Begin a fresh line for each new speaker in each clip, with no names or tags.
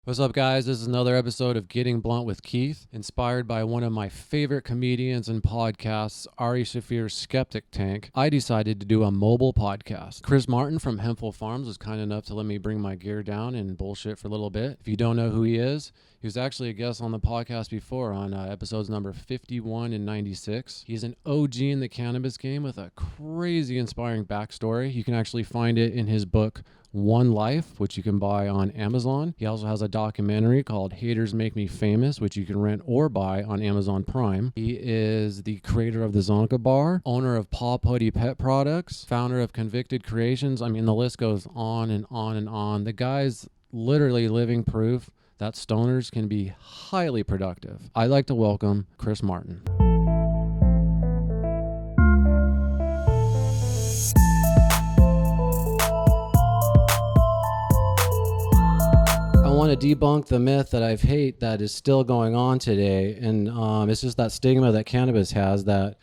What's up, guys? This is another episode of Getting Blunt with Keith, inspired by one of my favorite comedians and podcasts, Ari Shafir's Skeptic Tank. I decided to do a mobile podcast. Chris Martin from Hempful Farms was kind enough to let me bring my gear down and bullshit for a little bit. If you don't know who he was actually a guest on the podcast before on episodes number 51 and 96. He's an OG in the cannabis game with a crazy inspiring backstory. You can actually find it in his book, One Life, which you can buy on Amazon. He also has a documentary called Haters Make Me Famous, which you can rent or buy on Amazon Prime. He is the creator of the Zonka Bar, owner of Paw Putty Pet Products, founder of Convicted Creations. I mean, the list goes on and on and on. The guy's literally living proof that stoners can be highly productive. I'd like to welcome Chris Martin. I want to debunk the myth that I hate that is still going on today, and it's just that stigma that cannabis has, that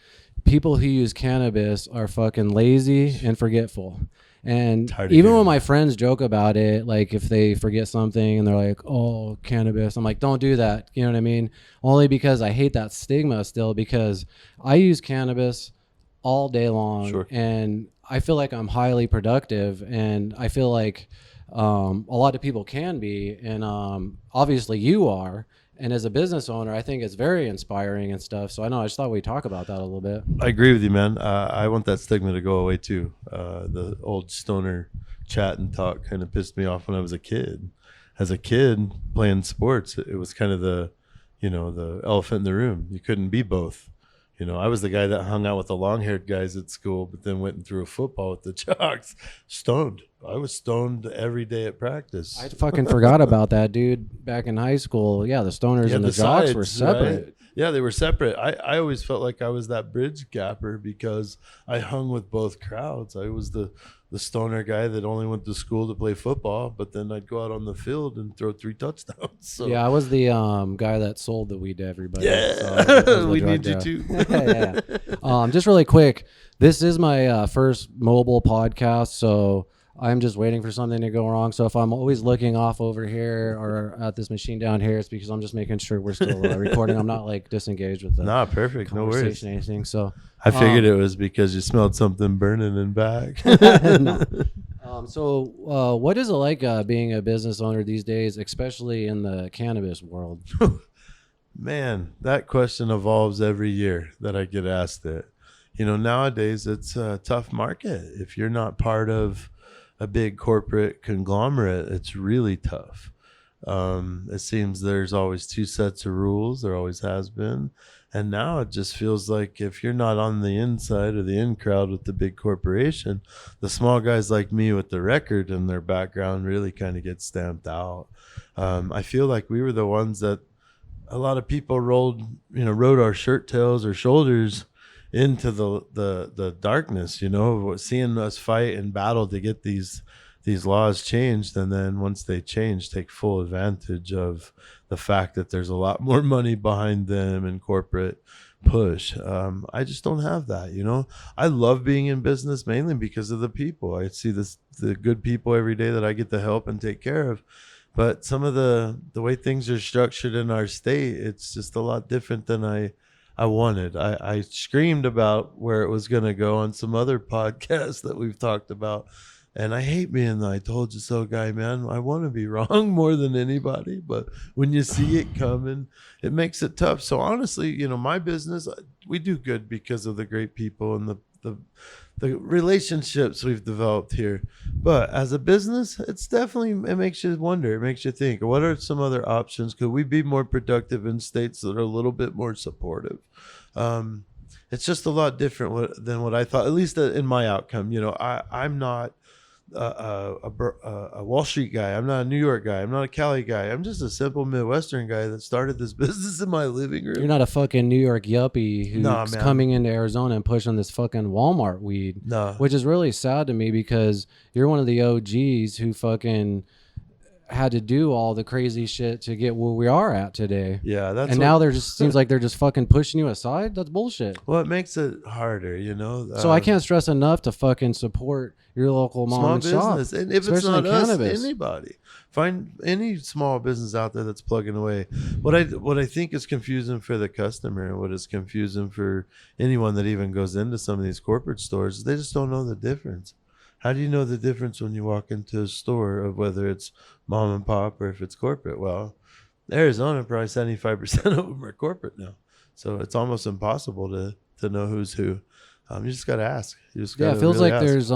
people who use cannabis are fucking lazy and forgetful. And even when my friends joke about it, like if they forget something and they're like, oh, cannabis, I'm like, don't do that. You know what I mean? Only because I hate that stigma still, because I use cannabis all day long. Sure. And I feel like I'm highly productive, and I feel like a lot of people can be, and obviously you are. And as a business owner, I think it's very inspiring and stuff. So I just thought we'd talk about that a little bit.
I agree with you, man. I want that stigma to go away too. The old stoner chat and talk kind of pissed me off when I was a kid. As a kid playing sports, it was kind of the elephant in the room. You couldn't be both. You know, I was the guy that hung out with the long-haired guys at school, but then went and threw a football with the jocks. Stoned. I was stoned every day at practice.
I fucking forgot about that, dude. Back in high school, yeah, the stoners and the jocks were separate.
Right? Yeah, they were separate. I always felt like I was that bridge gapper because I hung with both crowds. I was the stoner guy that only went to school to play football, but then I'd go out on the field and throw 3 touchdowns. So.
Yeah, I was the guy that sold the weed to everybody.
Yeah,
so
we need you too.
Yeah. Just really quick, this is my first mobile podcast, so I'm just waiting for something to go wrong. So if I'm always looking off over here or at this machine down here, it's because I'm just making sure we're still recording. I'm not like disengaged with the
perfect. No worries.
Or anything. So
I figured it was because you smelled something burning in back.
No. So what is it like being a business owner these days, especially in the cannabis world?
Man, that question evolves every year that I get asked it. You know, nowadays it's a tough market. If you're not part of a big corporate conglomerate, it's really tough. It seems there's always 2 sets of rules. There always has been. And now it just feels like if you're not on the inside or the in crowd with the big corporation, the small guys like me with the record in their background really kind of get stamped out. I feel like we were the ones that a lot of people rode our shirt tails or shoulders into the darkness, seeing us fight and battle to get these laws changed, and then once they change, take full advantage of the fact that there's a lot more money behind them and corporate push. I just don't have that. I love being in business mainly because of the people. I see the good people every day that I get to help and take care of. But some of the way things are structured in our state, it's just a lot different than I wanted. I screamed about where it was going to go on some other podcasts that we've talked about. And I hate being the I told you so guy, man. I want to be wrong more than anybody. But when you see it coming, it makes it tough. So honestly, my business, we do good because of the great people and the relationships we've developed here. But as a business, it makes you wonder. It makes you think, what are some other options? Could we be more productive in states that are a little bit more supportive? It's just a lot different than what I thought, at least in my outcome. I'm not a Wall Street guy. I'm not a New York guy. I'm not a Cali guy. I'm just a simple Midwestern guy that started this business in my living room.
You're not a fucking New York yuppie who's coming into Arizona and pushing this fucking Walmart weed.
No.
Which is really sad to me, because you're one of the OGs who fucking had to do all the crazy shit to get where we are at today.
Yeah, that's
and now they're just seems like they're just fucking pushing you aside. That's bullshit.
well, it makes it harder, you know.
So I can't stress enough to fucking support your local mom
small
and shop.
business, and if it's
especially
not
in
us,
cannabis.
anybody. Find any small business out there that's plugging away. What I think is confusing for the customer, and what is confusing for anyone that even goes into some of these corporate stores, is they just don't know the difference. How do you know the difference when you walk into a store of whether it's mom and pop or if it's corporate? Well, Arizona, probably 75% of them are corporate now, so it's almost impossible to know who's who. You just gotta ask. You just gotta
It feels
really
like
ask.
there's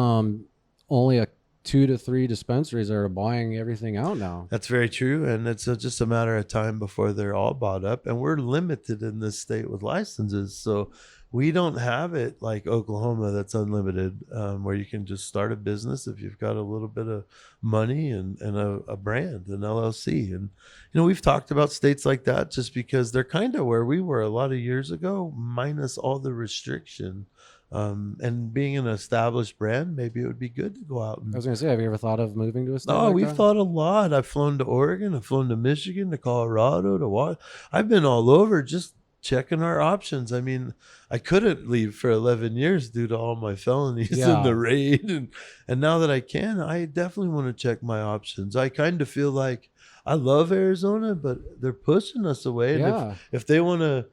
only a 2 to 3 dispensaries that are buying everything out now.
That's very true, and it's just a matter of time before they're all bought up. And we're limited in this state with licenses, so we don't have it like Oklahoma that's unlimited, where you can just start a business if you've got a little bit of money and a brand, an LLC. And we've talked about states like that just because they're kind of where we were a lot of years ago, minus all the restriction. And being an established brand, maybe it would be good to go out.
I was going to say, have you ever thought of moving to a state?
Oh,
like
we've
that?
thought a lot. I've flown to Oregon. I've flown to Michigan, to Colorado, to Washington. I've been all over just checking our options. I mean, I couldn't leave for 11 years due to all my felonies in the raid. And now that I can, I definitely want to check my options. I kind of feel like I love Arizona, but they're pushing us away. And if they want to,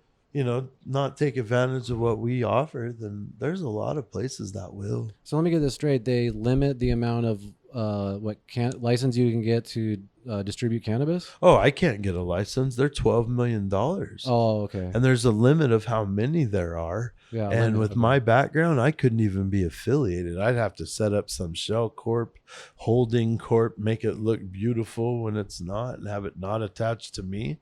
not take advantage of what we offer, then there's a lot of places that will.
So let me get this straight. They limit the amount of license you can get to distribute cannabis?
Oh, I can't get a license. They're $12 million.
Oh, okay.
And there's a limit of how many there are.
Yeah.
And with my background, I couldn't even be affiliated. I'd have to set up some shell corp, holding corp, make it look beautiful when it's not, and have it not attached to me.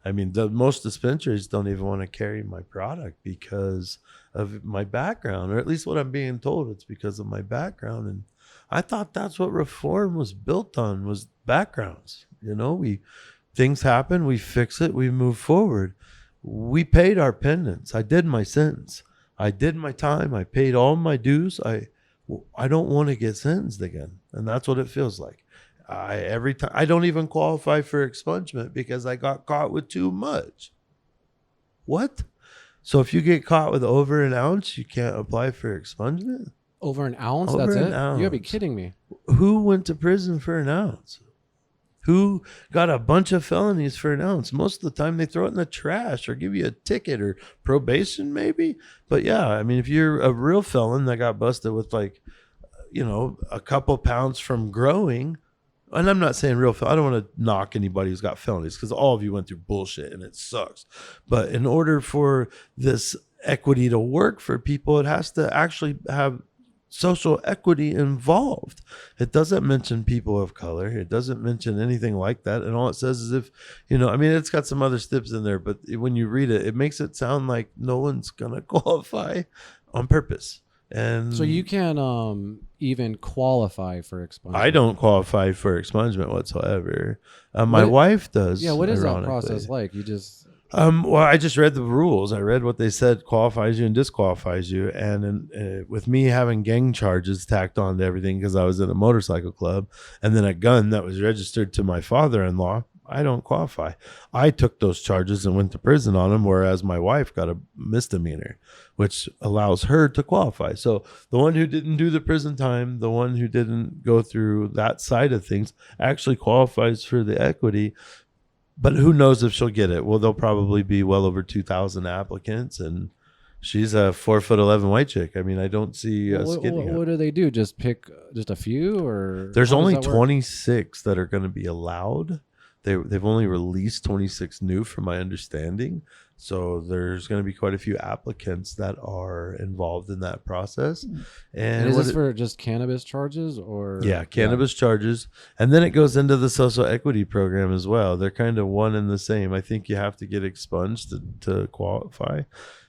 I mean, most dispensaries don't even want to carry my product because of my background, or at least what I'm being told. It's because of my background. And I thought that's what reform was built on, was backgrounds. Things happen, we fix it, we move forward. We paid our penance. I did my sentence. I did my time. I paid all my dues. I don't want to get sentenced again. And that's what it feels like. Every time I don't even qualify for expungement because I got caught with too much. What? So if you get caught with over an ounce, you can't apply for expungement?
Over an ounce?
Over
That's
an
it?
ounce.
You gotta be kidding me.
Who went to prison for an ounce? Who got a bunch of felonies for an ounce? Most of the time they throw it in the trash or give you a ticket or probation maybe. But yeah, I mean, if you're a real felon that got busted with a couple pounds from growing, and I'm not saying real felon, I don't want to knock anybody who's got felonies because all of you went through bullshit and it sucks. But in order for this equity to work for people, it has to actually have social equity involved. It doesn't mention people of color. It doesn't mention anything like that. And all it says is it's got some other steps in there, but when you read it, it makes it sound like no one's going to qualify on purpose. And
so you can't even qualify for expungement.
I don't qualify for expungement whatsoever. My wife does.
Yeah, what is that process like? You just
well, I just read the rules. I read what they said qualifies you and disqualifies you. And with me having gang charges tacked on to everything because I was in a motorcycle club and then a gun that was registered to my father-in-law, I don't qualify. I took those charges and went to prison on them, whereas my wife got a misdemeanor, which allows her to qualify. So the one who didn't do the prison time, the one who didn't go through that side of things, actually qualifies for the equity. But who knows if she'll get it? Well, there'll probably be well over 2,000 applicants, and she's a 4'11" white chick. I mean, I don't see us getting it.
What do they do? Just pick just a few, or
there's only 26 that are going to be allowed. They've only released 26 new, from my understanding. So there's going to be quite a few applicants that are involved in that process.
And is this for just cannabis charges or?
Yeah, cannabis charges. And then it goes into the social equity program as well. They're kind of one and the same. I think you have to get expunged to qualify.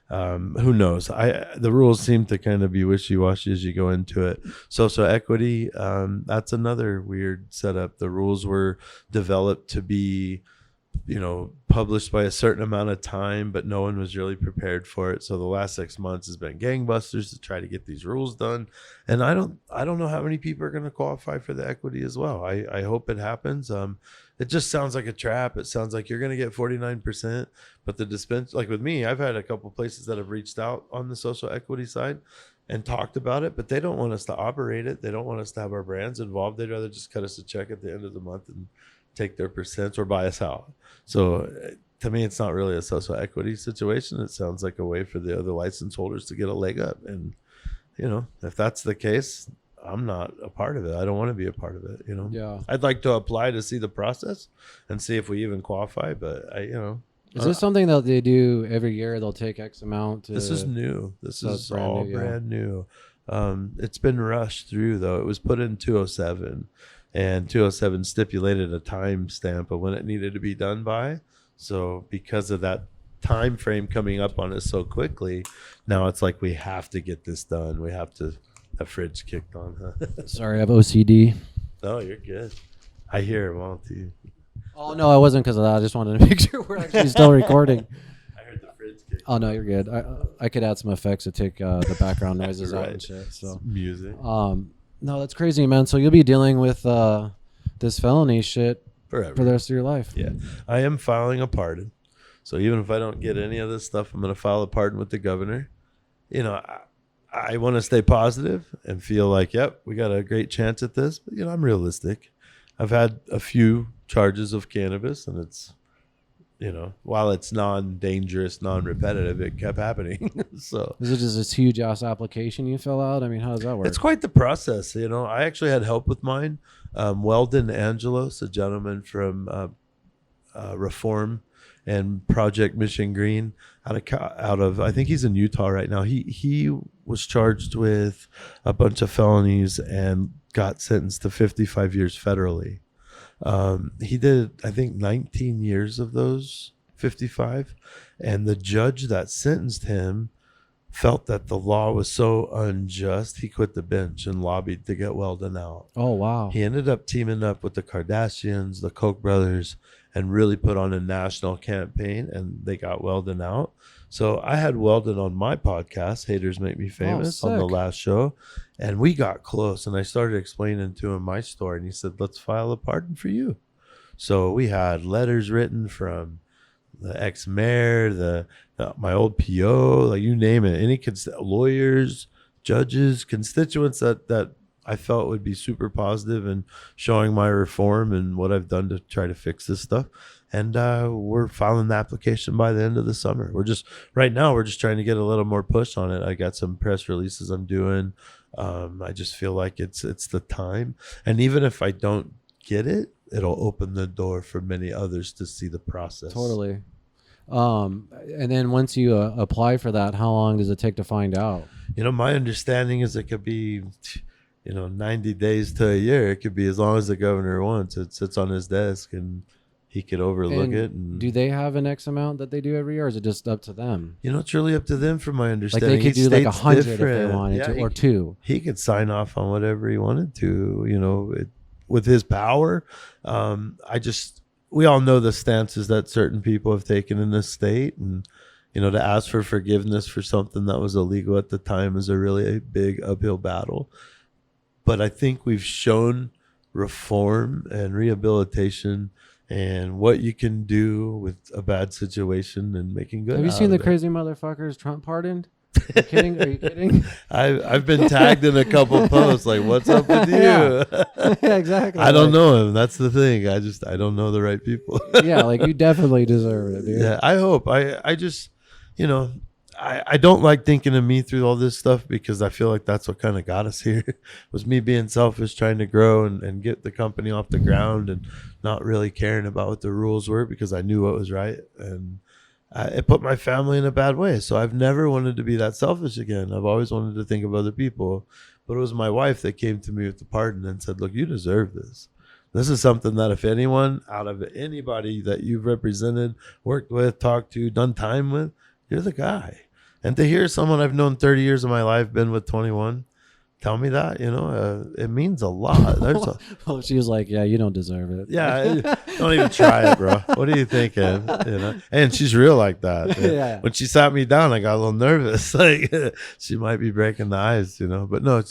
Who knows? The rules seem to kind of be wishy-washy as you go into it. Social equity, that's another weird setup. The rules were developed to be published by a certain amount of time, but no one was really prepared for it. So the last 6 months has been gangbusters to try to get these rules done. And I don't know how many people are going to qualify for the equity as well. I hope it happens. It just sounds like a trap. It sounds like you're going to get 49%, but the dispense, like with me, I've had a couple places that have reached out on the social equity side and talked about it, but they don't want us to operate it. They don't want us to have our brands involved. They'd rather just cut us a check at the end of the month and take their percents or buy us out. So to me, it's not really a social equity situation. It sounds like a way for the other license holders to get a leg up. And, if that's the case, I'm not a part of it. I don't want to be a part of it.
Yeah.
I'd like to apply to see the process and see if we even qualify. But
is this something that they do every year? They'll take X amount.
This is new. This is
brand
all
new, yeah.
brand new. It's been rushed through though. It was put in 207, and 207 stipulated a time stamp of when it needed to be done by. So because of that time frame coming up on us so quickly, now it's like we have to get this done. We have to. The fridge kicked on, huh?
Sorry, I have OCD.
No, you're good. I hear it, won't you?
Oh, no, I wasn't because of that. I just wanted to make sure we're actually still recording.
I heard the fridge kick.
Oh, no, you're good. I could add some effects to take the background noises out and shit. So
music.
No, that's crazy, man. So you'll be dealing with this felony shit
Forever.
for the rest of your life.
Yeah. I am filing a pardon. So even if I don't get any of this stuff, I'm going to file a pardon with the governor. I want to stay positive and feel like, yep, we got a great chance at this. But, I'm realistic. I've had a few charges of cannabis, and it's, while it's non-dangerous, non-repetitive, it kept happening. So
is it just this huge ass application you fill out? I mean, how does that work?
it's quite the process. I actually had help with mine. Weldon Angelos, a gentleman from Reform and Project Mission Green out of I think he's in Utah right now. He was charged with a bunch of felonies and got sentenced to 55 years federally. He did, I think, 19 years of those 55. And the judge that sentenced him felt that the law was so unjust, he quit the bench and lobbied to get Weldon out.
Oh, wow.
He ended up teaming up with the Kardashians, the Koch brothers, and really put on a national campaign, and they got Weldon out. So I had Weldon on my podcast, Haters Make Me Famous, on the last show, and we got close, and I started explaining to him my story, and he said, let's file a pardon for you. So we had letters written from the ex-mayor, my old PO, like you name it, any lawyers, judges, constituents that I felt would be super positive in showing my reform and what I've done to try to fix this stuff. And we're filing the application by the end of the summer. Right now, we're just trying to get a little more push on it. I got some press releases I'm doing. I just feel like it's the time. And even if I don't get it, it'll open the door for many others to see the process.
Totally. And then once you apply for that, how long does it take to find out?
My understanding is it could be 90 days to a year. It could be as long as the governor wants. It sits on his desk and he could overlook it. And
do they have an X amount that they do every year, or is it just up to them?
It's really up to them from my understanding.
Like they could do like 100 if they wanted to, or 2.
He could sign off on whatever he wanted to, with his power. We all know the stances that certain people have taken in this state, and to ask for forgiveness for something that was illegal at the time is a really big uphill battle. But I think we've shown reform and rehabilitation and what you can do with a bad situation and making good.
Have you seen the crazy motherfuckers Trump pardoned? Are you kidding?
I've been tagged in a couple posts like, what's up with you?
Yeah, exactly.
I don't know him. That's the thing. I don't know the right people.
Yeah, like you definitely deserve it, dude.
Yeah, I hope. I just, I don't like thinking of me through all this stuff because I feel like that's what kind of got us here. Was me being selfish, trying to grow and get the company off the ground and not really caring about what the rules were because I knew what was right. And it put my family in a bad way. So I've never wanted to be that selfish again. I've always wanted to think of other people. But it was my wife that came to me with the pardon and said, look, you deserve this. This is something that if anyone out of anybody that you've represented, worked with, talked to, done time with, you're the guy. And to hear someone I've known 30 years of my life, been with 21, tell me that, it means a lot.
Well, she was like, yeah, you don't deserve it.
Yeah, don't even try it, bro. What are you thinking? And she's real like that.
Yeah.
When she sat me down, I got a little nervous. Like she might be breaking the ice, but no,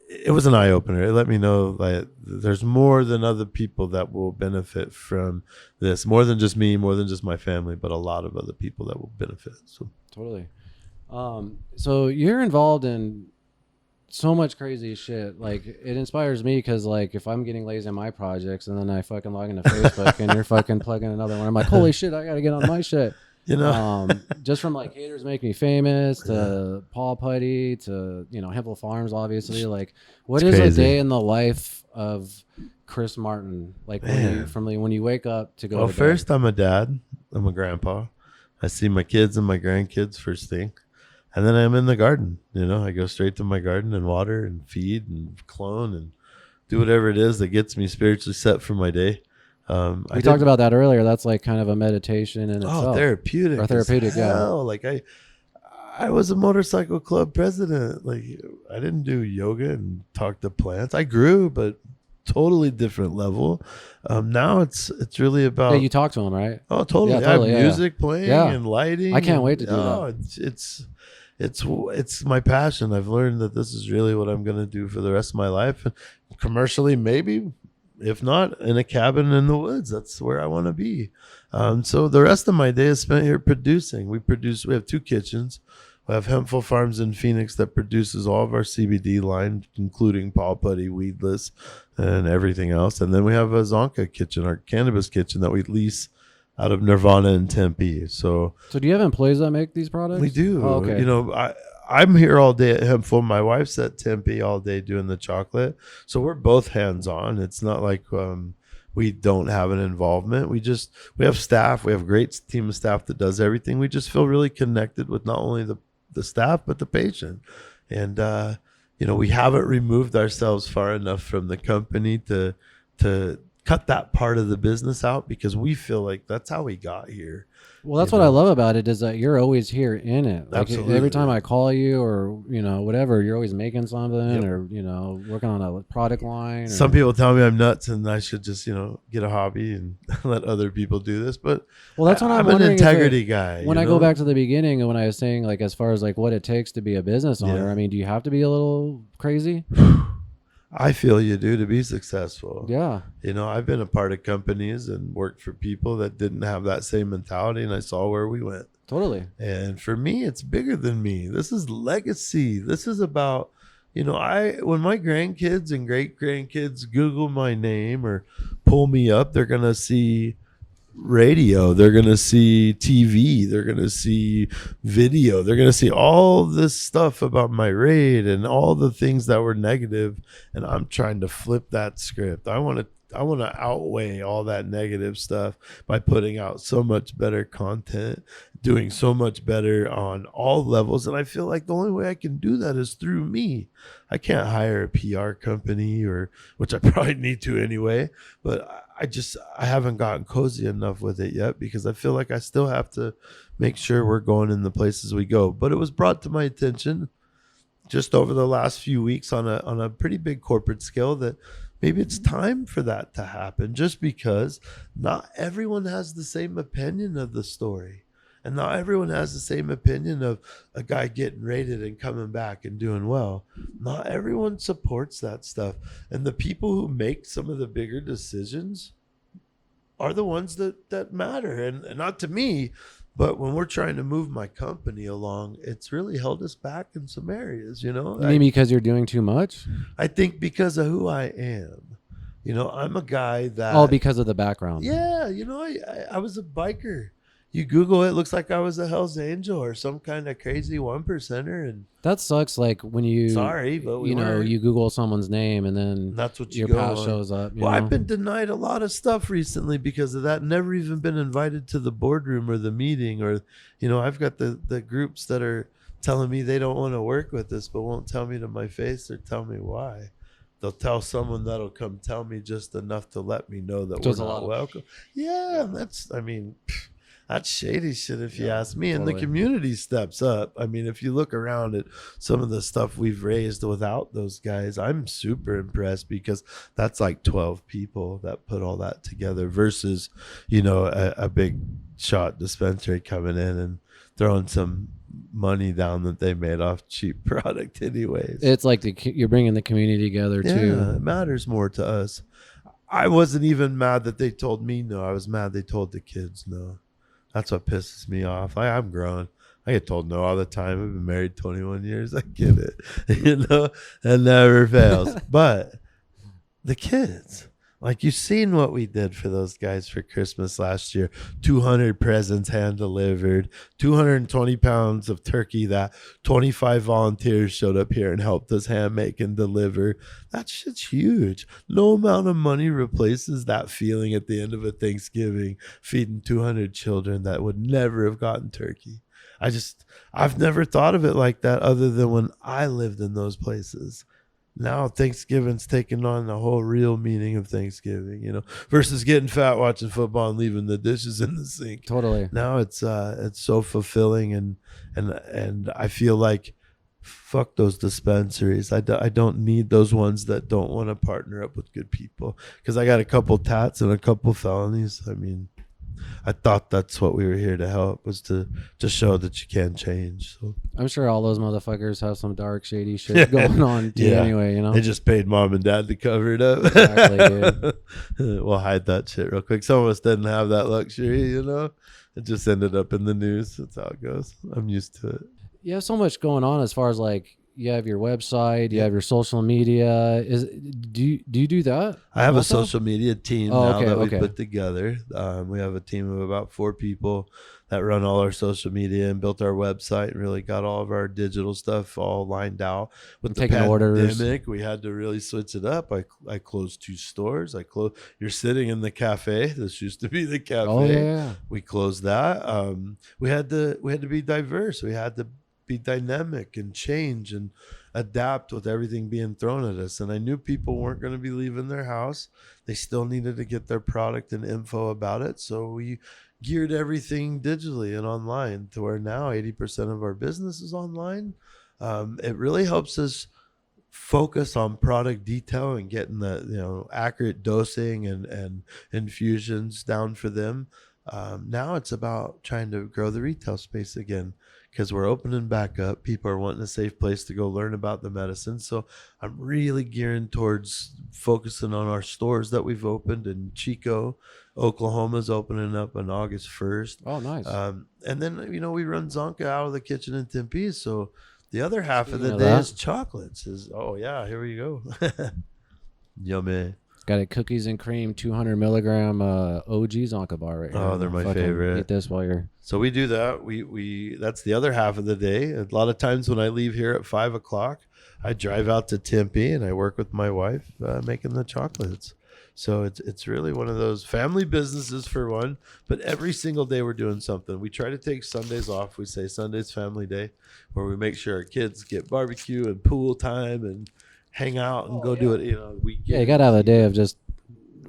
it was an eye opener. It let me know that there's more than other people that will benefit from this, more than just me, more than just my family, but a lot of other people that will benefit. So
totally. So you're involved in so much crazy shit. Like it inspires me because like if I'm getting lazy on my projects and then I fucking log into Facebook and you're fucking plugging another one, I'm like, holy shit, I gotta get on my shit. Just from like Haters Make Me Famous to Paul Putty to Hempful Farms, obviously. Like, what is
crazy.
a day in the life of Chris Martin? Like when you wake up to go.
Well,
to
first I'm a dad. I'm a grandpa. I see my kids and my grandkids first thing, and then I'm in the garden. I go straight to my garden and water and feed and clone and do whatever it is that gets me spiritually set for my day.
We talked about that earlier. That's like kind of a meditation in itself.
Therapeutic.
Or therapeutic, yeah.
Like I was a motorcycle club president. Like I didn't do yoga and talk to plants. I grew, but totally different level. Now it's really about.
Yeah, you talk to them, right?
Oh, totally.
Yeah, totally.
I have music playing and lighting.
I can't wait to do that.
It's my passion. I've learned that this is really what I'm going to do for the rest of my life. Commercially, maybe. If not, in a cabin in the woods, that's where I want to be. So the rest of my day is spent here producing. We have 2 kitchens. We have Hempful Farms in Phoenix that produces all of our CBD line, including Paul Putty, weedless, and everything else. And then we have a Zonka kitchen, our cannabis kitchen that we lease out of Nirvana in Tempe. So
do you have employees that make these products?
We do.
Oh, okay.
I'm here all day at Hempful. My wife's at Tempe all day doing the chocolate. So we're both hands-on. It's not like we don't have an involvement. We have staff. We have a great team of staff that does everything. We just feel really connected with not only the staff, but the patient. And, we haven't removed ourselves far enough from the company to cut that part of the business out because we feel like that's how we got here.
Well, that's what I love about it is that you're always here in it. Like
Absolutely.
Every time I call you or, whatever, you're always making something or, working on a product line.
Some people tell me I'm nuts and I should just, get a hobby and let other people do this. But
that's what I'm
an integrity guy.
When I go back to the beginning and when I was saying like as far as like what it takes to be a business owner, I mean, do you have to be a little crazy?
I feel you do to be successful.
Yeah.
I've been a part of companies and worked for people that didn't have that same mentality, and I saw where we went.
Totally.
And for me, it's bigger than me. This is legacy. This is about, when my grandkids and great grandkids Google my name or pull me up, they're going to see radio, they're going to see TV, they're going to see video, they're going to see all this stuff about my raid and all the things that were negative, and I'm trying to flip that script. I want to outweigh all that negative stuff by putting out so much better content, doing so much better on all levels. And I feel like the only way I can do that is through me. I can't hire a PR company which I probably need to anyway, but I haven't gotten cozy enough with it yet because I feel like I still have to make sure we're going in the places we go. But it was brought to my attention just over the last few weeks on a pretty big corporate scale that maybe it's time for that to happen, just because not everyone has the same opinion of the story. And not everyone has the same opinion of a guy getting rated and coming back and doing well. Not everyone supports that stuff. And the people who make some of the bigger decisions are the ones that matter. And not to me, but when we're trying to move my company along, it's really held us back in some areas,
You mean because you're doing too much?
I think because of who I am. I'm a guy that...
Oh, because of the background.
Yeah, I was a biker. You Google it, looks like I was a Hell's Angel or some kind of crazy 1%er. And
that sucks. Like when you,
but
you Google someone's name and then
that's what
your past shows up.
Well, I've been denied a lot of stuff recently because of that. Never even been invited to the boardroom or the meeting, or, I've got the groups that are telling me they don't want to work with us, but won't tell me to my face or tell me why. They'll tell someone that'll come tell me just enough to let me know that we're not welcome. Yeah, That's shady shit, if you
Yeah,
ask me. And the
totally.
community steps up. I mean, if you look around at some of the stuff we've raised without those guys, I'm super impressed, because that's like 12 people that put all that together versus, a big shot dispensary coming in and throwing some money down that they made off cheap product anyways.
It's like you're bringing the community together too.
Yeah, it matters more to us. I wasn't even mad that they told me no. I was mad they told the kids no. That's what pisses me off. I'm grown. I get told no all the time. I've been married 21 years. I get it. It never fails. But the kids, like, you've seen what we did for those guys for Christmas last year. 200 presents hand delivered, 220 pounds of turkey that 25 volunteers showed up here and helped us hand make and deliver. That shit's huge. No amount of money replaces that feeling at the end of a Thanksgiving, feeding 200 children that would never have gotten turkey. I've never thought of it like that other than when I lived in those places. Now Thanksgiving's taking on the whole real meaning of Thanksgiving, versus getting fat watching football and leaving the dishes in the sink.
Totally.
Now it's so fulfilling, and I feel like, fuck those dispensaries. I don't need those ones that don't want to partner up with good people, because I got a couple tats and a couple felonies. I mean, I thought that's what we were here to help, was to show that you can change. So
I'm sure all those motherfuckers have some dark, shady shit going on too.
Yeah.
Anyway,
they just paid mom and dad to cover it up.
Exactly, dude.
We'll hide that shit real quick. Some of us didn't have that luxury, It just ended up in the news. That's how it goes. I'm used to it.
You have so much going on as far as like, you have your website, you have your social media. Do you do that?
I have
also?
a social media team that we put together. We have a team of about 4 people that run all our social media and built our website and really got all of our digital stuff all lined out. With the pandemic,
orders.
we had to really switch it up. I closed 2 stores. You're sitting in the cafe. This used to be the cafe.
Oh yeah.
We closed that. We had to be diverse. We had to be dynamic and change and adapt with everything being thrown at us. And I knew people weren't going to be leaving their house. They still needed to get their product and info about it. So we geared everything digitally and online, to where now 80% of our business is online. It really helps us focus on product detail and getting the accurate dosing and infusions down for them. Now it's about trying to grow the retail space again, because we're opening back up. People are wanting a safe place to go learn about the medicine. So I'm really gearing towards focusing on our stores that we've opened in Chico. Oklahoma's opening up on August 1st.
Oh, nice.
And then, we run Zonka out of the kitchen in Tempe. So the other half of the day is chocolates. Here we go. Yummy.
Got a cookies and cream 200 milligram OG Zonka bar right here.
Oh, they're my favorite.
Eat this while you're.
So we do that. We that's the other half of the day. A lot of times when I leave here at 5:00, I drive out to Tempe and I work with my wife making the chocolates. So it's really one of those family businesses for one, but every single day we're doing something. We try to take Sundays off. We say Sunday's family day, where we make sure our kids get barbecue and pool time and hang out and do it.
You gotta have a day of just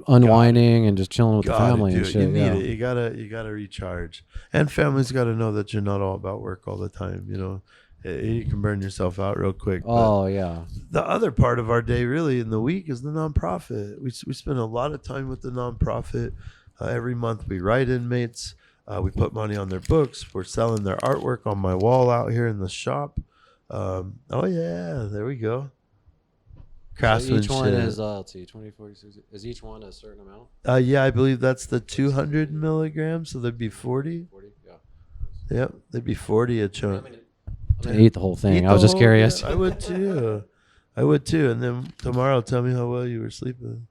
unwinding and just chilling with the family and shit.
You need it. You gotta recharge. And families gotta know that you're not all about work all the time. You can burn yourself out real quick.
Oh yeah.
The other part of our day, really, in the week, is the nonprofit. We spend a lot of time with the nonprofit. Every month we write inmates. We put money on their books. We're selling their artwork on my wall out here in the shop. There we go. Craftsmanship.
So each one is let's see, 20, 40, 60. Is each one a certain amount?
I believe that's the 200 milligrams. So there'd be 40.
40, yeah.
Yep, there'd be 40 a chunk.
I'm gonna eat the whole thing. I was just curious.
Yeah, I would too. And then tomorrow, tell me how well you were sleeping.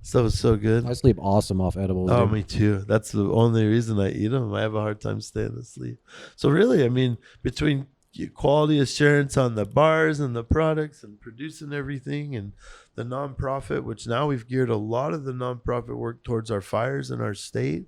Stuff was so good.
I sleep awesome off edibles.
Oh,
dude.
me too. That's the only reason I eat them. I have a hard time staying asleep. So really, I mean, between quality assurance on the bars and the products and producing everything and the nonprofit, which now we've geared a lot of the nonprofit work towards our fires in our state.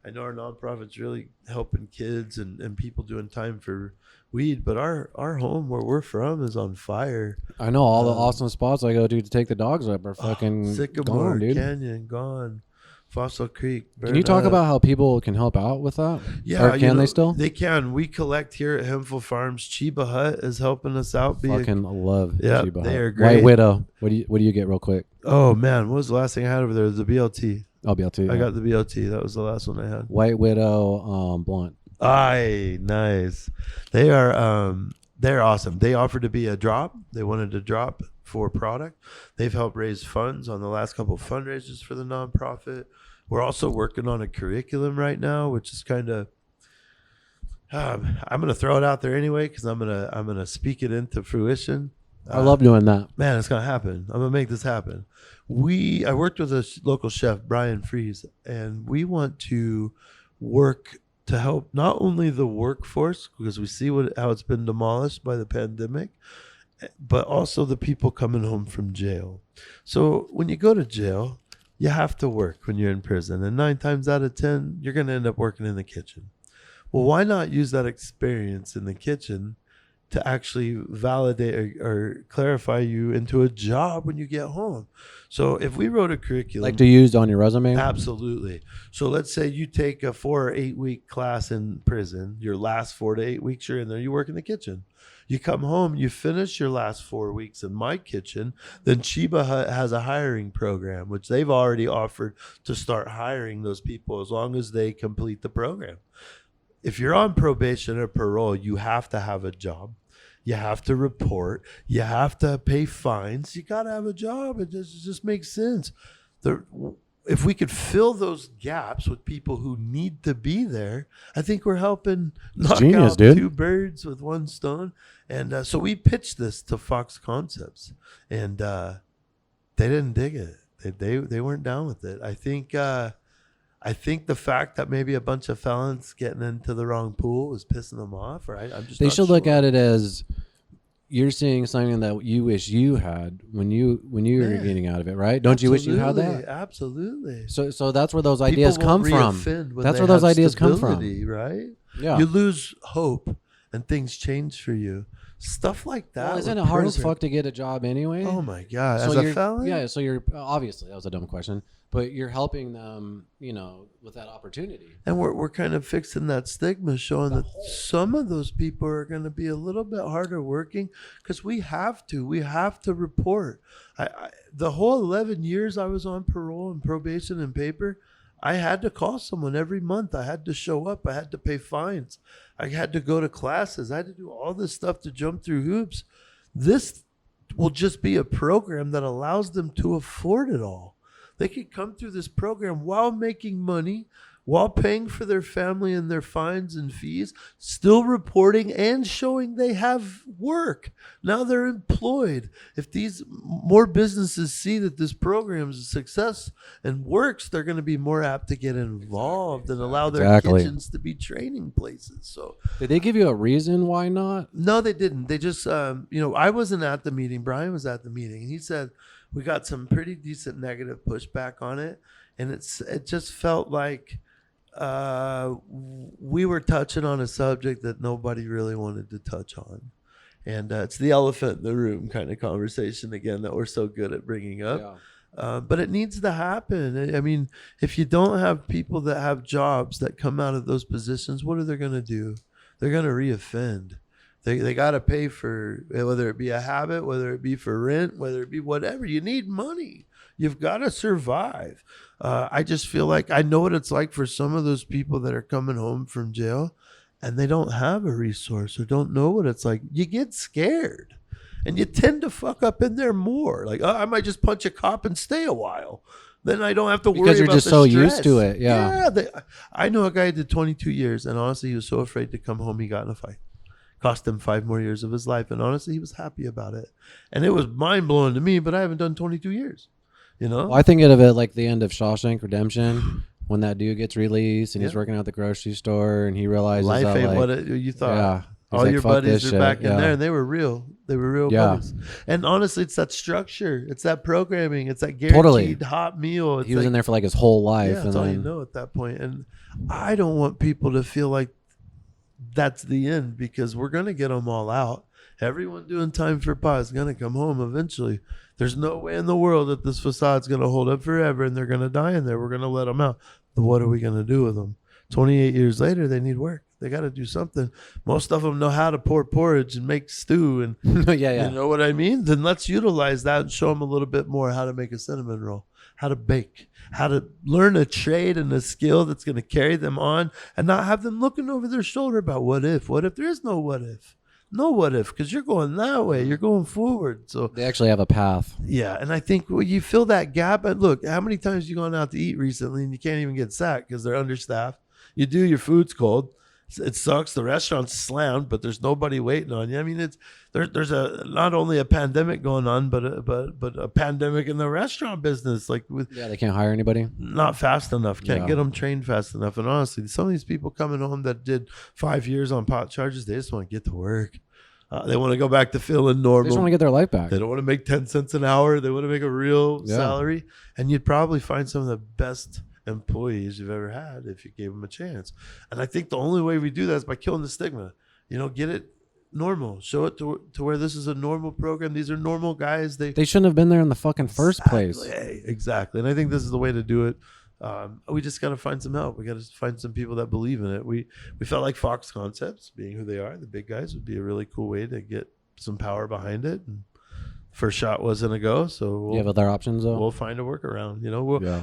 I know our nonprofit's really helping kids and people doing time for weed, but our home where we're from is on fire.
I know all the awesome spots I go to take the dogs up are fucking
Sycamore
gone, dude.
Canyon gone. Fossil Creek.
Can you talk about how people can help out with that?
Yeah,
or can they still?
They can. We collect here at Hempful Farms. Chiba Hut is helping us out.
Fucking love Chiba Hut.
They are great.
White Widow. What do you get real quick?
Oh man, what was the last thing I had over there? The BLT.
Oh, BLT.
I got the BLT. That was the last one I had.
White Widow blunt.
Aye, nice. They are they're awesome. They offered to be a drop. They wanted to drop for product. They've helped raise funds on the last couple of fundraisers for the nonprofit. We're also working on a curriculum right now, which is kind of I'm going to throw it out there anyway because I'm going to speak it into fruition.
I love doing that.
Man, it's going to happen. I'm going to make this happen. I worked with a local chef, Brian Fries, and we want to work to help not only the workforce, because we see how it's been demolished by the pandemic, but also the people coming home from jail. So when you go to jail, you have to work when you're in prison. And 9 times out of 10, you're going to end up working in the kitchen. Well, why not use that experience in the kitchen to actually validate or clarify you into a job when you get home? So if we wrote a curriculum,
like to use on your resume?
Absolutely. So let's say you take a 4 or 8 week class in prison. Your last 4 to 8 weeks you're in there, you work in the kitchen. You come home, you finish your last 4 weeks in my kitchen, then Chiba Hut has a hiring program, which they've already offered to start hiring those people as long as they complete the program. If you're on probation or parole, you have to have a job. You have to report. You have to pay fines. You got to have a job. It just makes sense. If we could fill those gaps with people who need to be there, I think we're helping knock out 2 birds with 1 stone. And so we pitched this to Fox Concepts, and they didn't dig it. They weren't down with it. I think the fact that maybe a bunch of felons getting into the wrong pool was pissing them off. Right?
They should look at it as you're seeing something that you wish you had when you were getting out of it, right? Don't you wish you had that?
Absolutely.
So that's where those ideas come from. That's where those ideas come from,
right?
Yeah.
You lose hope and things change for you. Stuff like that.
Well, isn't it hard as fuck to get a job anyway?
Oh my God. As a felon?
Yeah, so you're obviously, that was a dumb question, but you're helping them, with that opportunity.
And we're kind of fixing that stigma, showing that some of those people are going to be a little bit harder working because we have to report. The whole 11 years I was on parole and probation and paper, I had to call someone every month. I had to show up. I had to pay fines. I had to go to classes. I had to do all this stuff to jump through hoops. This will just be a program that allows them to afford it all. They could come through this program while making money, while paying for their family and their fines and fees, still reporting and showing they have work. Now they're employed. If these more businesses see that this program is a success and works, they're going to be more apt to get involved and allow their kitchens to be training places. So,
did they give you a reason why not?
No, they didn't. They just, I wasn't at the meeting. Brian was at the meeting, and he said we got some pretty decent negative pushback on it, and it just felt like we were touching on a subject that nobody really wanted to touch on. And it's the elephant in the room kind of conversation again that we're so good at bringing up. Yeah. But it needs to happen. I mean, if you don't have people that have jobs that come out of those positions, what are they going to do? They're going to reoffend. They got to pay for, whether it be a habit, whether it be for rent, whether it be whatever. You need money. You've got to survive. I just feel like I know what it's like for some of those people that are coming home from jail and they don't have a resource or don't know what it's like. You get scared and you tend to fuck up in there more. Like, I might just punch a cop and stay a while. Then I don't have to worry about the stress.
Because you're just so used to it. Yeah.
I know a guy who did 22 years and honestly, he was so afraid to come home. He got in a fight. Cost him 5 more years of his life. And honestly, he was happy about it. And it was mind blowing to me, but I haven't done 22 years.
Well, I think of it like the end of Shawshank Redemption when that dude gets released and he's working at the grocery store and he realizes
life ain't what you thought.
Yeah,
all your buddies are back in there and they were real. They were real buddies. And honestly, it's that structure. It's that programming. It's that guaranteed hot meal.
He was in there for like his whole life.
Yeah, that's all you know at that point. And I don't want people to feel like that's the end because we're going to get them all out. Everyone doing time for pot is going to come home eventually. There's no way in the world that this facade's going to hold up forever and they're going to die in there. We're going to let them out. But what are we going to do with them? 28 years later, they need work. They got to do something. Most of them know how to pour porridge and make stew. And
yeah.
You know what I mean? Then let's utilize that and show them a little bit more how to make a cinnamon roll, how to bake, how to learn a trade and a skill that's going to carry them on and not have them looking over their shoulder about what if there is no what if. No what if, because you're going that way. You're going forward. So
they actually have a path.
Yeah, and I think when you fill that gap, and look, how many times you gone out to eat recently and you can't even get sacked because they're understaffed? You do, your food's cold. It sucks. The restaurant's slammed, but there's nobody waiting on you. I mean, there's a not only a pandemic going on, but a pandemic in the restaurant business. Like
they can't hire anybody.
Not fast enough. Can't get them trained fast enough. And honestly, some of these people coming home that did 5 years on pot charges, they just want to get to work. They want to go back to feeling normal.
They just want to get their life back.
They don't want to make 10 cents an hour. They want to make a real salary. And you'd probably find some of the best employees you've ever had if you gave them a chance. And I think the only way we do that is by killing the stigma. Get it normal. Show it to where this is a normal program. These are normal guys. They
shouldn't have been there in the fucking first place.
Exactly. And I think this is the way to do it. We just got to find some help. We got to find some people that believe in it. We felt like Fox Concepts, being who they are, the big guys, would be a really cool way to get some power behind it. And first shot wasn't a go, so
you have other options though.
We'll find a workaround.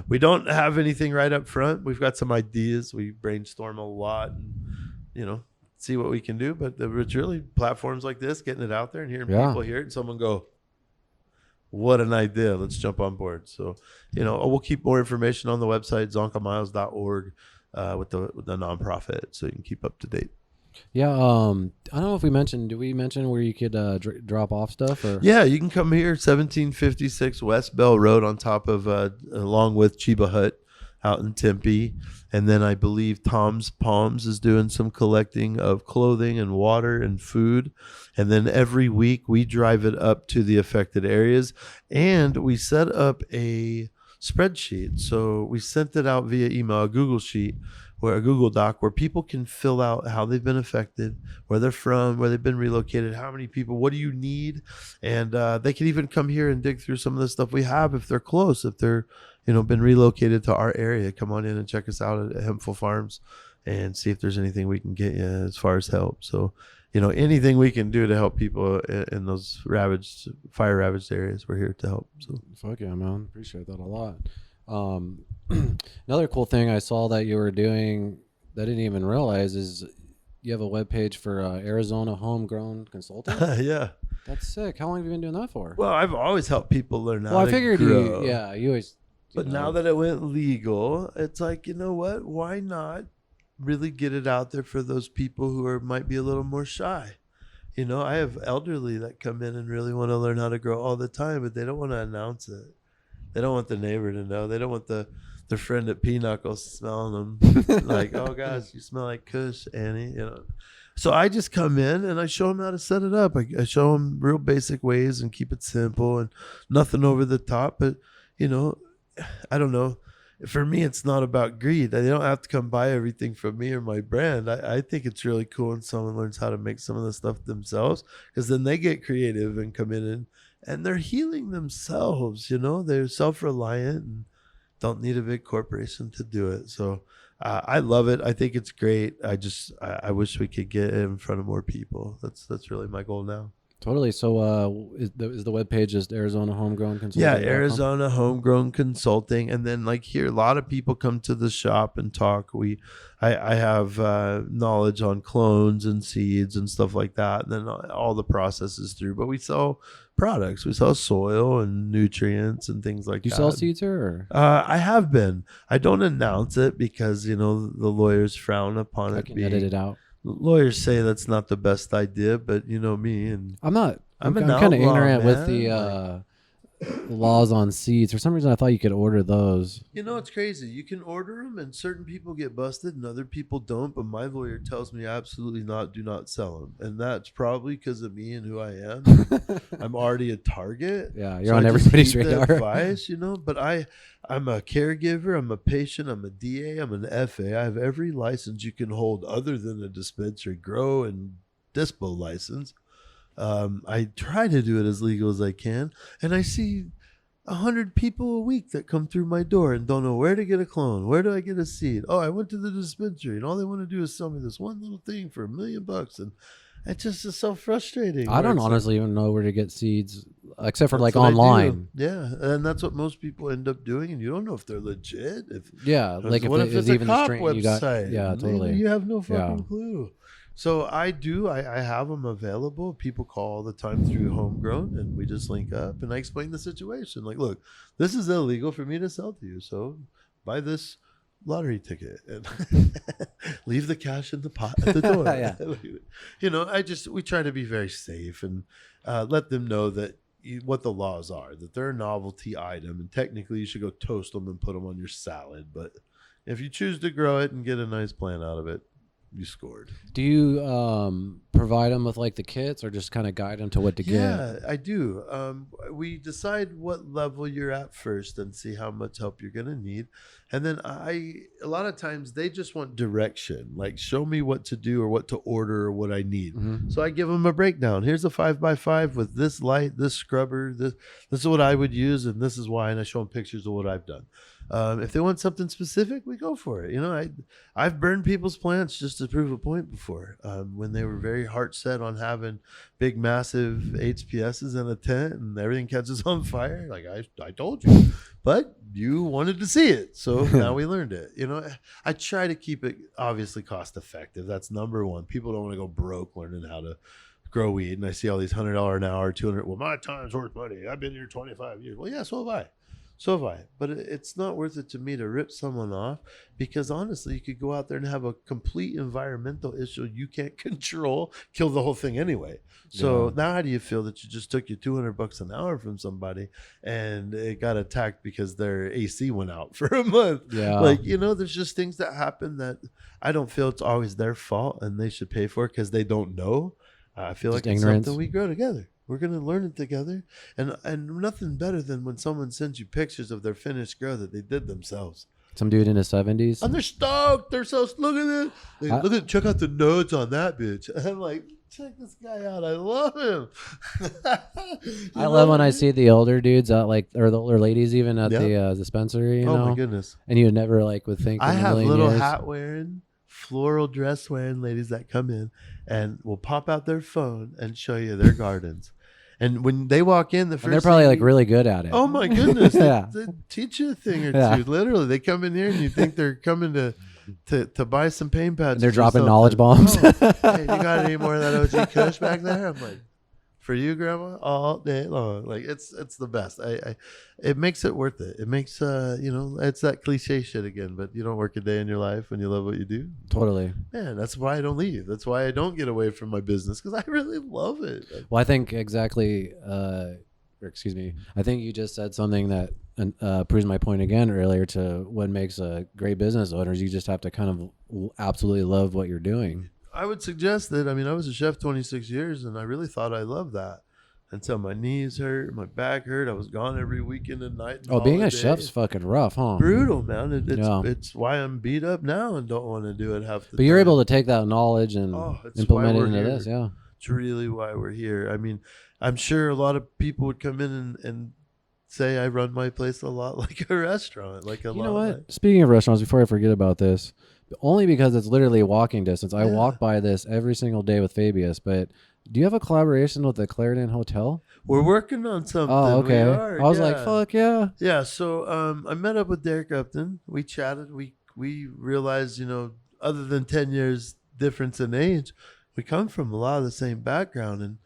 We don't have anything right up front. We've got some ideas. We brainstorm a lot, and see what we can do. But it's really platforms like this, getting it out there and hearing people hear it, and someone go, "What an idea! Let's jump on board." So, we'll keep more information on the website zonkamiles.org with the nonprofit, so you can keep up to date.
Yeah, I don't know if did we mention where you could drop off stuff? Or?
Yeah, you can come here, 1756 West Bell Road, on top of, along with Chiba Hut out in Tempe. And then I believe Tom's Palms is doing some collecting of clothing and water and food. And then every week we drive it up to the affected areas, and we set up a spreadsheet. So we sent it out via email, a Google sheet, a Google Doc, where people can fill out how they've been affected, where they're from, where they've been relocated, how many people, what do you need? And they can even come here and dig through some of the stuff we have if they're close, if they're, been relocated to our area. Come on in and check us out at Hempful Farms and see if there's anything we can get you as far as help. So, anything we can do to help people in those fire ravaged areas, we're here to help. So
fuck yeah, man. Appreciate that a lot. Another cool thing I saw that you were doing that I didn't even realize is you have a webpage for Arizona Homegrown Consulting.
Yeah,
that's sick. How long have you been doing that for?
Well, I've always helped people learn how to grow.
Well, I figured you always.
But now that it went legal, it's like, you know what? Why not really get it out there for those people who might be a little more shy? I have elderly that come in and really want to learn how to grow all the time, but they don't want to announce it. They don't want the neighbor to know. They don't want their friend at Pinocchio's smelling them like, "Oh gosh, you smell like Kush, Annie." So I just come in and I show them how to set it up. I show them real basic ways and keep it simple and nothing over the top. But I don't know. For me, it's not about greed. They don't have to come buy everything from me or my brand. I think it's really cool when someone learns how to make some of the stuff themselves, because then they get creative and come in and they're healing themselves. They're self-reliant and don't need a big corporation to do it. So I love it. I think it's great. I wish we could get it in front of more people. That's really my goal now.
Totally. So is the webpage just Arizona Homegrown Consulting?
Yeah, Arizona Homegrown Consulting. And then here, a lot of people come to the shop and talk. I have knowledge on clones and seeds and stuff like that. And then all the processes through. But we sell products. We sell soil and nutrients and things like that.
You sell seeds here?
I have been. I don't announce it because, the lawyers frown upon it.
Edit it out.
Lawyers say that's not the best idea, but me, and
I'm not. I'm kind of ignorant with the laws on seeds. For some reason, I thought you could order those.
It's crazy. You can order them, and certain people get busted, and other people don't. But my lawyer tells me absolutely not. Do not sell them, and that's probably because of me and who I am. I'm already a target.
Yeah, you're on everybody's radar.
Advice, but I'm a caregiver. I'm a patient. I'm a DA. I'm an FA. I have every license you can hold other than a dispensary grow and dispo license. I try to do it as legal as I can, and I see 100 people a week that come through my door and don't know where to get a clone. Where do I get a seed? Oh, I went to the dispensary, and all they want to do is sell me this one little thing for $1 million, and it just is so frustrating.
I don't honestly even know where to get seeds, except for like online.
Yeah, and that's what most people end up doing, and you don't know if they're legit.
Like
what
if
if it's
even
a
the
cop
strain
website?
you got. Yeah, totally.
You have no fucking clue. So I have them available. People call all the time through Homegrown, and we just link up, and I explain the situation. Like, look, this is illegal for me to sell to you, so buy this lottery ticket and leave the cash in the pot at the door.
Yeah.
You know, we try to be very safe and let them know that what the laws are, that they're a novelty item, and technically you should go toast them and put them on your salad. But if you choose to grow it and get a nice plant out of it, you scored.
Do you provide them with like the kits, or just kind of guide them to what to get?
Yeah, I do. We decide what level you're at first and see how much help you're going to need. And then a lot of times they just want direction, like show me what to do or what to order or what I need.
Mm-hmm.
So I give them a breakdown. Here's a 5x5 with this light, this scrubber, this is what I would use, and this is why. And I show them pictures of what I've done. If they want something specific, we go for it. You know, I've burned people's plants just to prove a point before. When they were very heart set on having big, massive HPSs in a tent and everything catches on fire, like I told you, but you wanted to see it, so now we learned it. You know, I try to keep it obviously cost effective. That's number one. People don't want to go broke learning how to grow weed, and I see all these $100 an hour, 200. Well, my time's worth money. I've been here 25 years. Well, yeah, so have I. But it's not worth it to me to rip someone off, because honestly, you could go out there and have a complete environmental issue you can't control, kill the whole thing anyway. So now how do you feel that you just took your $200 an hour from somebody and it got attacked because their AC went out for a month?
Yeah.
Like, you know, there's just things that happen that I don't feel it's always their fault and they should pay for it because they don't know. I feel
just
like
ignorance.
it's something we grow together. We're going to learn it together. And nothing better than when someone sends you pictures of their finished grow that they did themselves.
Some dude in his 70s.
And they're stoked. They're so, look at it. Check out the notes on that bitch. And I'm like, check this guy out. I love him.
I love when I see the older dudes out, like, or the older ladies even at the dispensary, you know?
Oh my goodness.
And you would never would think.
I have little hat wearing, floral dress wearing ladies that come in and will pop out their phone and show you their gardens. And when they walk in,
they're probably like really good at it.
Oh my goodness!
Yeah.
They teach you a thing or two. Literally, they come in here and you think they're coming to buy some paint pads.
And they're dropping knowledge bombs.
Oh, hey, you got any more of that OG Kush back there? I'm like, for you, Grandma, all day long. Like it's the best. It makes it worth it. It makes it's that cliche shit again. But you don't work a day in your life when you love what you do.
Totally.
Man, that's why I don't leave. That's why I don't get away from my business, because I really love it.
Well, I think exactly. I think you just said something that proves my point again earlier to what makes a great business owner is you just have to kind of absolutely love what you're doing.
I would suggest that. I mean, I was a chef 26 years, and I really thought I loved that until my knees hurt, my back hurt. I was gone every weekend and night. And
being
holiday.
a chef's fucking rough, huh?
Brutal, man. It's why I'm beat up now and don't want to do it half the time.
But you're able to take that knowledge and implement it into
here.
this, yeah.
It's really why we're here. I mean, I'm sure a lot of people would come in and say I run my place a lot like a restaurant. You
know what? Speaking of restaurants, before I forget about this, only because it's literally walking distance. I walk by this every single day with Fabius, but do you have a collaboration with the Clarendon Hotel?
We're working on something.
Oh, okay. I was like, fuck yeah.
Yeah, so I met up with Derek Upton. We chatted. We realized, other than 10 years difference in age, we come from a lot of the same background. And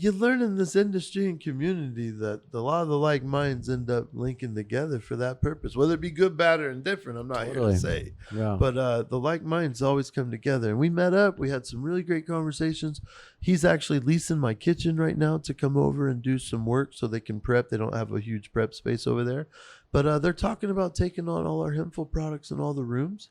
you learn in this industry and community that a lot of the like minds end up linking together for that purpose, whether it be good, bad, or indifferent. I'm not here to say, but the like minds always come together. And we met up. We had some really great conversations. He's actually leasing my kitchen right now to come over and do some work so they can prep. They don't have a huge prep space over there, but they're talking about taking on all our Hempful products in all the rooms,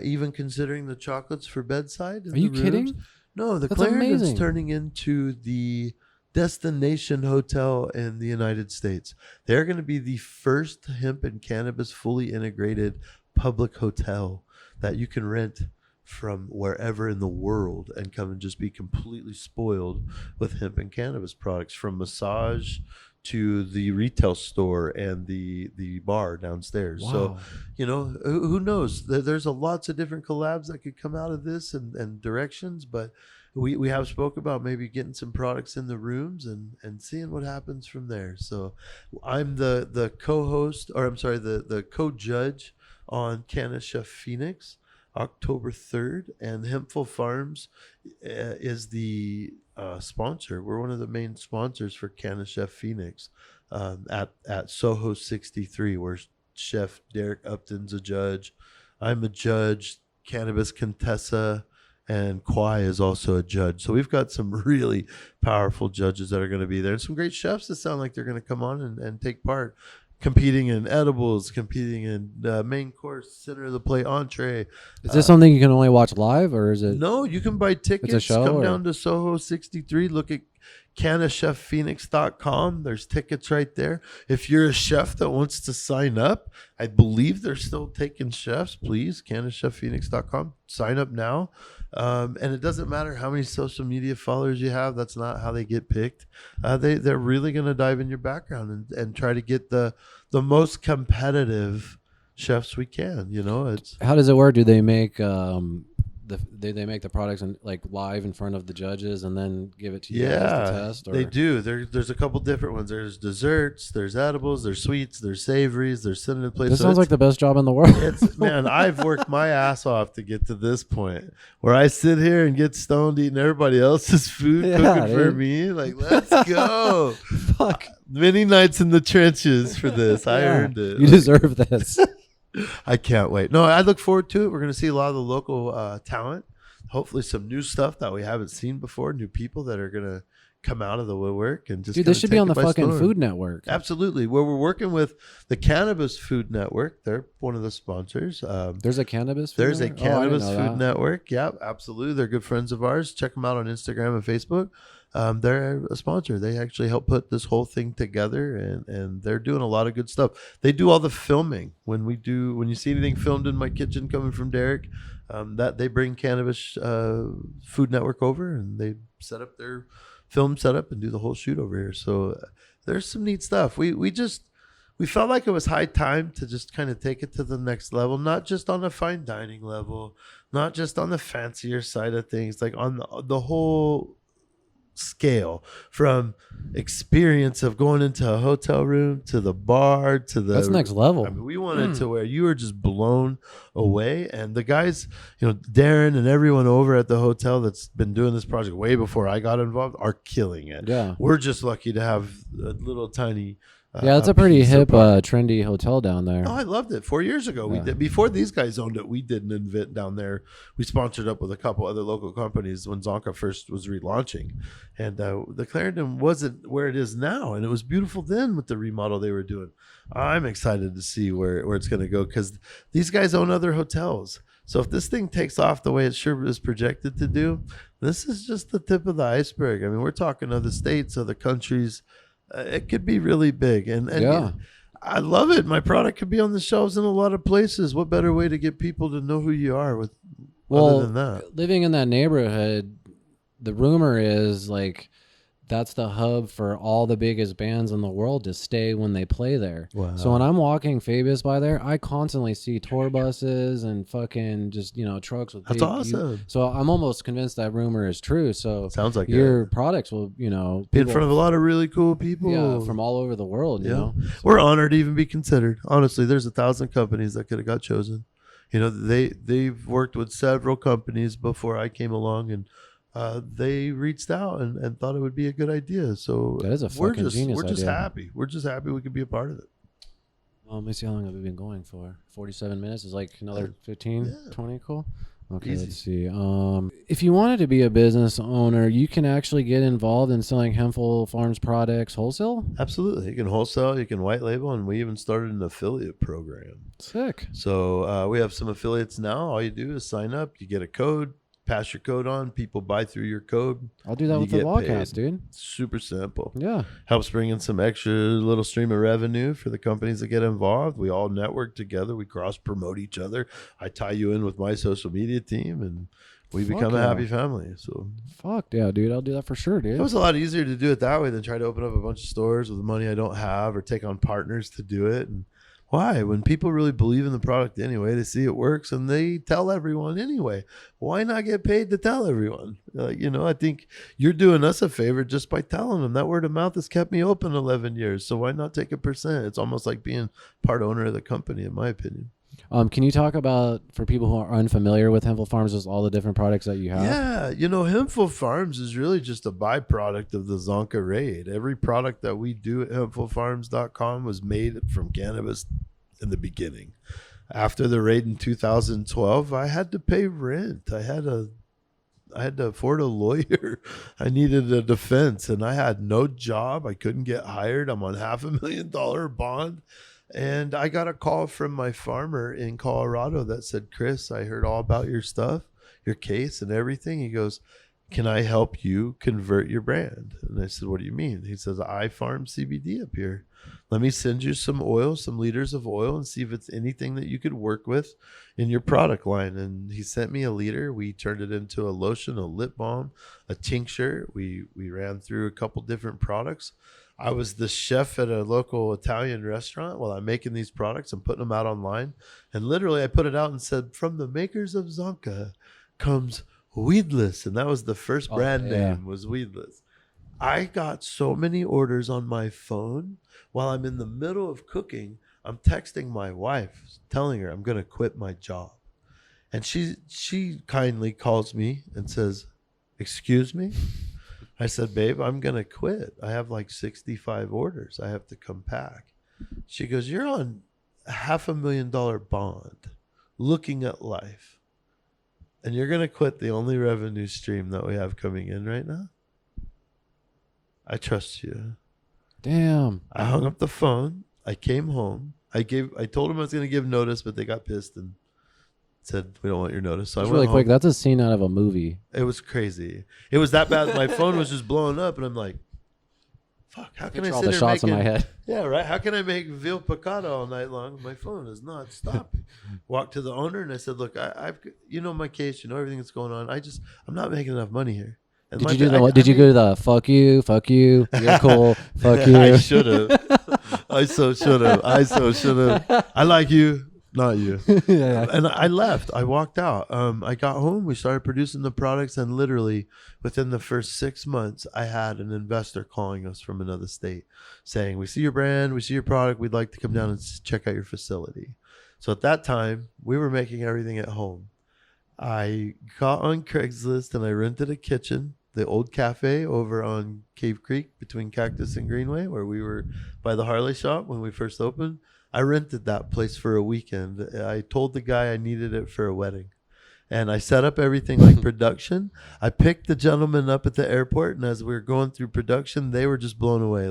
even considering the chocolates for bedside.
Are you kidding?
No, the Clarendon's turning into the destination hotel in the United States. They're going to be the first hemp and cannabis fully integrated public hotel that you can rent from wherever in the world and come and just be completely spoiled with hemp and cannabis products, from massage to the retail store and the bar downstairs.
Wow.
So, you know, who knows? There's a lots of different collabs that could come out of this and directions, but we have spoke about maybe getting some products in the rooms and seeing what happens from there. So I'm the co-host, or I'm sorry, the co-judge on Cannabis Chef Phoenix, October 3rd, and Hempful Farms is the sponsor. We're one of the main sponsors for Cannabis Chef Phoenix at Soho 63, where Chef Derek Upton's a judge. I'm a judge. Cannabis Contessa and Kwai is also a judge. So we've got some really powerful judges that are going to be there, and some great chefs that sound like they're going to come on and take part, competing in edibles, competing in main course, center of the plate, entree.
Is this something you can only watch live, or is it?
No, you can buy tickets.
It's a show,
Come down to Soho 63. Look at cannaschefphoenix.com. There's tickets right there. If you're a chef that wants to sign up, I believe they're still taking chefs. Please, cannaschefphoenix.com. Sign up now. And it doesn't matter how many social media followers you have. That's not how they get picked. They're really going to dive in your background and try to get the most competitive chefs we can. You know, it's
How does it work? Do they make they make the products and like live in front of the judges and then give it to you guys to test? Or?
They do. There's a couple different ones. There's desserts, there's edibles, there's sweets, there's savories, there's cinnamon plates.
This sounds like the best job in the world.
Man, I've worked my ass off to get to this point where I sit here and get stoned eating everybody else's food, cooking for me. Like, let's go.
Fuck.
Many nights in the trenches for this. I earned it.
You deserve this.
I can't wait. No, I look forward to it. We're going to see a lot of the local talent, hopefully some new stuff that we haven't seen before, new people that are going to come out of the woodwork and just
Dude, this should be on the fucking Food Network.
Absolutely. Where we're working with the Cannabis Food Network. They're one of the sponsors.
There's a Cannabis Food
There's
Network?
a Cannabis Food Network. Yeah, absolutely. They're good friends of ours. Check them out on Instagram and Facebook. They're a sponsor. They actually help put this whole thing together, and they're doing a lot of good stuff. They do all the filming. When you see anything filmed in my kitchen coming from Derek, that they bring Cannabis Food Network over, and they set up their film setup and do the whole shoot over here. So there's some neat stuff. We felt like it was high time to just kind of take it to the next level, not just on a fine dining level, not just on the fancier side of things, like on the whole scale, from experience of going into a hotel room to the bar to the—
That's next level.
I mean, we wanted to where you were just blown away. And the guys, Darren and everyone over at the hotel that's been doing this project way before I got involved are killing it.
Yeah.
We're just lucky to have a little tiny
it's a pretty hip, trendy hotel down there.
Oh, I loved it. 4 years ago, we did. Before these guys owned it, we did an event down there. We sponsored up with a couple other local companies when Zonka first was relaunching, and the Clarendon wasn't where it is now, and it was beautiful then with the remodel they were doing. I'm excited to see where it's going to go, because these guys own other hotels. So if this thing takes off the way it sure is projected to do, this is just the tip of the iceberg. I mean, we're talking other states, other countries. It could be really big, and
yeah.
I love it. My product could be on the shelves in a lot of places. What better way to get people to know who you are other than that?
Living in that neighborhood, the rumor is like that's the hub for all the biggest bands in the world to stay when they play there.
Wow.
So when I'm walking Phoebus by there, I constantly see tour buses and fucking just, trucks with
That's awesome.
So I'm almost convinced that rumor is true. So
sounds like
your products will,
be in front of a lot of really cool people.
Yeah, from all over the world, you know.
We're honored to even be considered. Honestly, there's 1,000 companies that could have got chosen. They've worked with several companies before I came along, and they reached out and thought it would be a good idea. So
that is a fucking genius
We're just
idea.
happy. We're just happy we could be a part of it.
Let me see how long have we been going for. 47 minutes is like another 15, 20. Cool. Okay,
Easy.
Let's see. If you wanted to be a business owner, you can actually get involved in selling Hempful Farms products wholesale?
Absolutely. You can wholesale, you can white label, and we even started an affiliate program.
Sick.
So we have some affiliates now. All you do is sign up. You get a code, pass your code on. People buy through your code.
I'll do that
You
with the
get
Bogcast,
paid.
dude.
Super simple.
Yeah.
Helps bring in some extra little stream of revenue for the companies that get involved. We all network together. We cross promote each other. I tie you in with my social media team, and we become a happy family. So
fuck yeah, dude. I'll do that for sure, dude.
it was a lot easier to do it that way than try to open up a bunch of stores with the money I don't have, or take on partners to do it. And why? When people really believe in the product anyway, they see it works and they tell everyone anyway. Why not get paid to tell everyone? I think you're doing us a favor just by telling them. That word of mouth has kept me open 11 years. So why not take a percent? It's almost like being part owner of the company, in my opinion.
Can you talk about, for people who are unfamiliar with Hempful Farms, just all the different products that you have?
Yeah, Hempful Farms is really just a byproduct of the Zonka raid. Every product that we do at hempfulfarms.com was made from cannabis in the beginning. After the raid in 2012, I had to pay rent. I had to afford a lawyer. I needed a defense, and I had no job. I couldn't get hired. I'm on $500,000 bond. And I got a call from my farmer in Colorado that said, Chris, I heard all about your stuff, your case and everything. He goes, can I help you convert your brand? And I said, what do you mean? He says, I farm CBD up here. Let me send you some oil, some liters of oil, and see if it's anything that you could work with in your product line. And he sent me a liter. We turned it into a lotion, a lip balm, a tincture. We ran through a couple different products. I was the chef at a local Italian restaurant while I'm making these products and putting them out online. And literally I put it out and said, from the makers of Zonka comes Weedless. And that was the first brand name, was Weedless. I got so many orders on my phone while I'm in the middle of cooking. I'm texting my wife, telling her I'm going to quit my job. And she kindly calls me and says, excuse me? I said, babe, I'm going to quit. I have like 65 orders I have to come pack. She goes, you're on $500,000 bond, looking at life, and you're going to quit the only revenue stream that we have coming in right now? I trust you.
Damn.
I hung up the phone. I came home. I told them I was going to give notice, but they got pissed and said, we don't want your notice. So
It's
I went
really quick.
home.
That's a scene out of a movie.
It was crazy. It was that bad. My phone was just blowing up, and I'm like, fuck, how can I
all
sit
the
there
shots
making,
in my head.
Yeah, right. How can I make veal piccata all night long? My phone is not stopping. Walked to the owner and I said, look, I've my case, everything that's going on. I'm not making enough money here. And
Did you do the fuck you, you're cool, fuck you?
I should have. I so should have. I like you. Not you.
Yeah.
And I left. I walked out. I got home. We started producing the products, and literally within the first 6 months, I had an investor calling us from another state saying, we see your brand, we see your product, we'd like to come down and check out your facility. So at that time, we were making everything at home. I got on Craigslist and I rented a kitchen, the old cafe over on Cave Creek between Cactus and Greenway, where we were by the Harley shop when we first opened. I rented that place for a weekend. I told the guy I needed it for a wedding. And I set up everything like production. I picked the gentleman up at the airport, and as we were going through production, they were just blown away.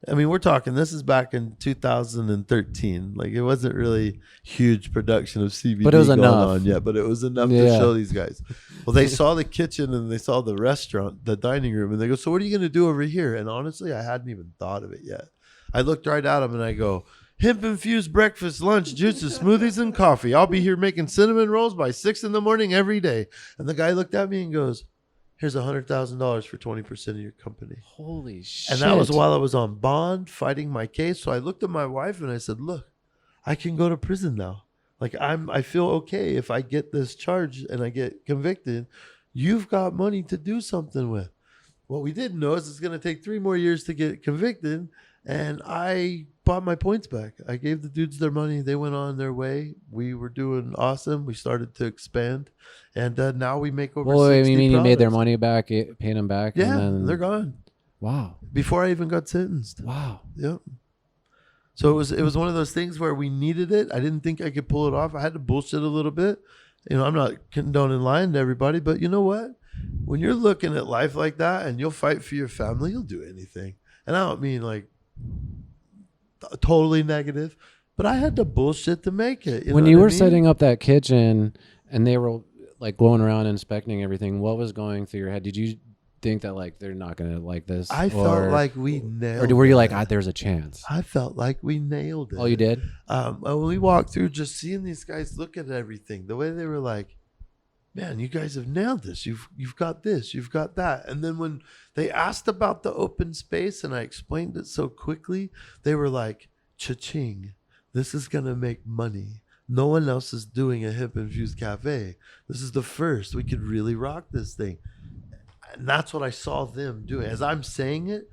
We're talking, this is back in 2013. It wasn't really huge production of CBD
but it was
going
enough.
on yet, but it was enough to show these guys. Well, they saw the kitchen and they saw the restaurant, the dining room, and they go, so what are you going to do over here? And honestly, I hadn't even thought of it yet. I looked right at them and I go, hemp-infused breakfast, lunch, juices, smoothies, and coffee. I'll be here making cinnamon rolls by 6 a.m. every day. And the guy looked at me and goes, here's $100,000 for 20% of your company.
Holy shit.
And that was while I was on bond fighting my case. So I looked at my wife and I said, look, I can go to prison now. I feel okay if I get this charge and I get convicted. You've got money to do something with. What we didn't know is it's going to take 3 more years to get convicted. And I bought my points back. I gave the dudes their money. They went on their way. We were doing awesome. We started to expand. And now we make over 60
you mean you made their
products.
money back, paid them back?
Yeah,
and then...
they're gone.
Wow.
Before I even got sentenced.
Wow.
Yep. So it was one of those things where we needed it. I didn't think I could pull it off. I had to bullshit a little bit. I'm not condoning lying to everybody, but you know what? When you're looking at life like that and you'll fight for your family, you'll do anything. And I don't mean totally negative, but I had to bullshit to make it.
When you were setting up that kitchen and they were like going around inspecting everything, what was going through your head? Did you think that like they're not gonna like this?
I felt like we nailed
it. Or were you like,
it.
there's a chance?
I felt like we nailed it.
Oh, you did?
When we walked through, just seeing these guys look at everything, the way they were like, man, you guys have nailed this. You've got this, you've got that. And then when they asked about the open space and I explained it so quickly, they were like, cha-ching, this is going to make money. No one else is doing a hemp infused cafe. This is the first. We could really rock this thing. And that's what I saw them doing. As I'm saying it,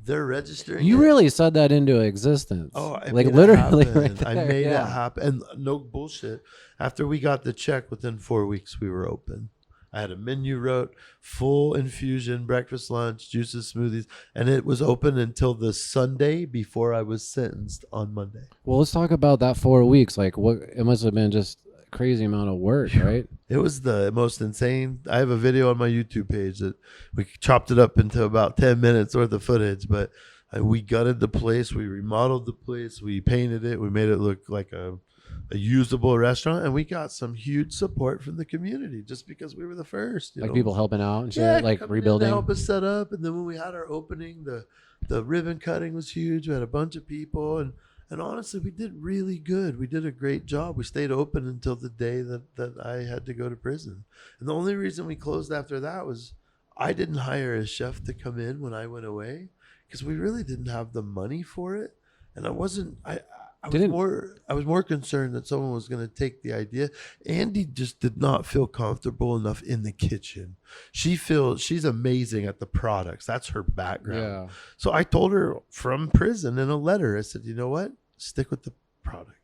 they're registering.
You really said that into existence.
Oh,
like literally right there.
I made it happen. And no bullshit. After we got the check, within 4 weeks, we were open. I had a menu wrote, full infusion, breakfast, lunch, juices, smoothies, and it was open until the Sunday before I was sentenced on Monday.
Well, let's talk about that 4 weeks. Like, what it must have been just a crazy amount of work, right?
It was the most insane. I have a video on my YouTube page that we chopped it up into about 10 minutes worth of footage, but we gutted the place, we remodeled the place, we painted it, we made it look like a usable restaurant, and we got some huge support from the community just because we were the first.
Like people helping out and shit, like rebuilding.
Help us set up, and then when we had our opening, the ribbon cutting was huge. We had a bunch of people, and honestly, we did really good. We did a great job. We stayed open until the day that I had to go to prison, and the only reason we closed after that was I didn't hire a chef to come in when I went away because we really didn't have the money for it, and I was more concerned that someone was going to take the idea. Andy just did not feel comfortable enough in the kitchen. She's amazing at the products. That's her background. Yeah. So I told her from prison in a letter, I said, you know what? Stick with the product.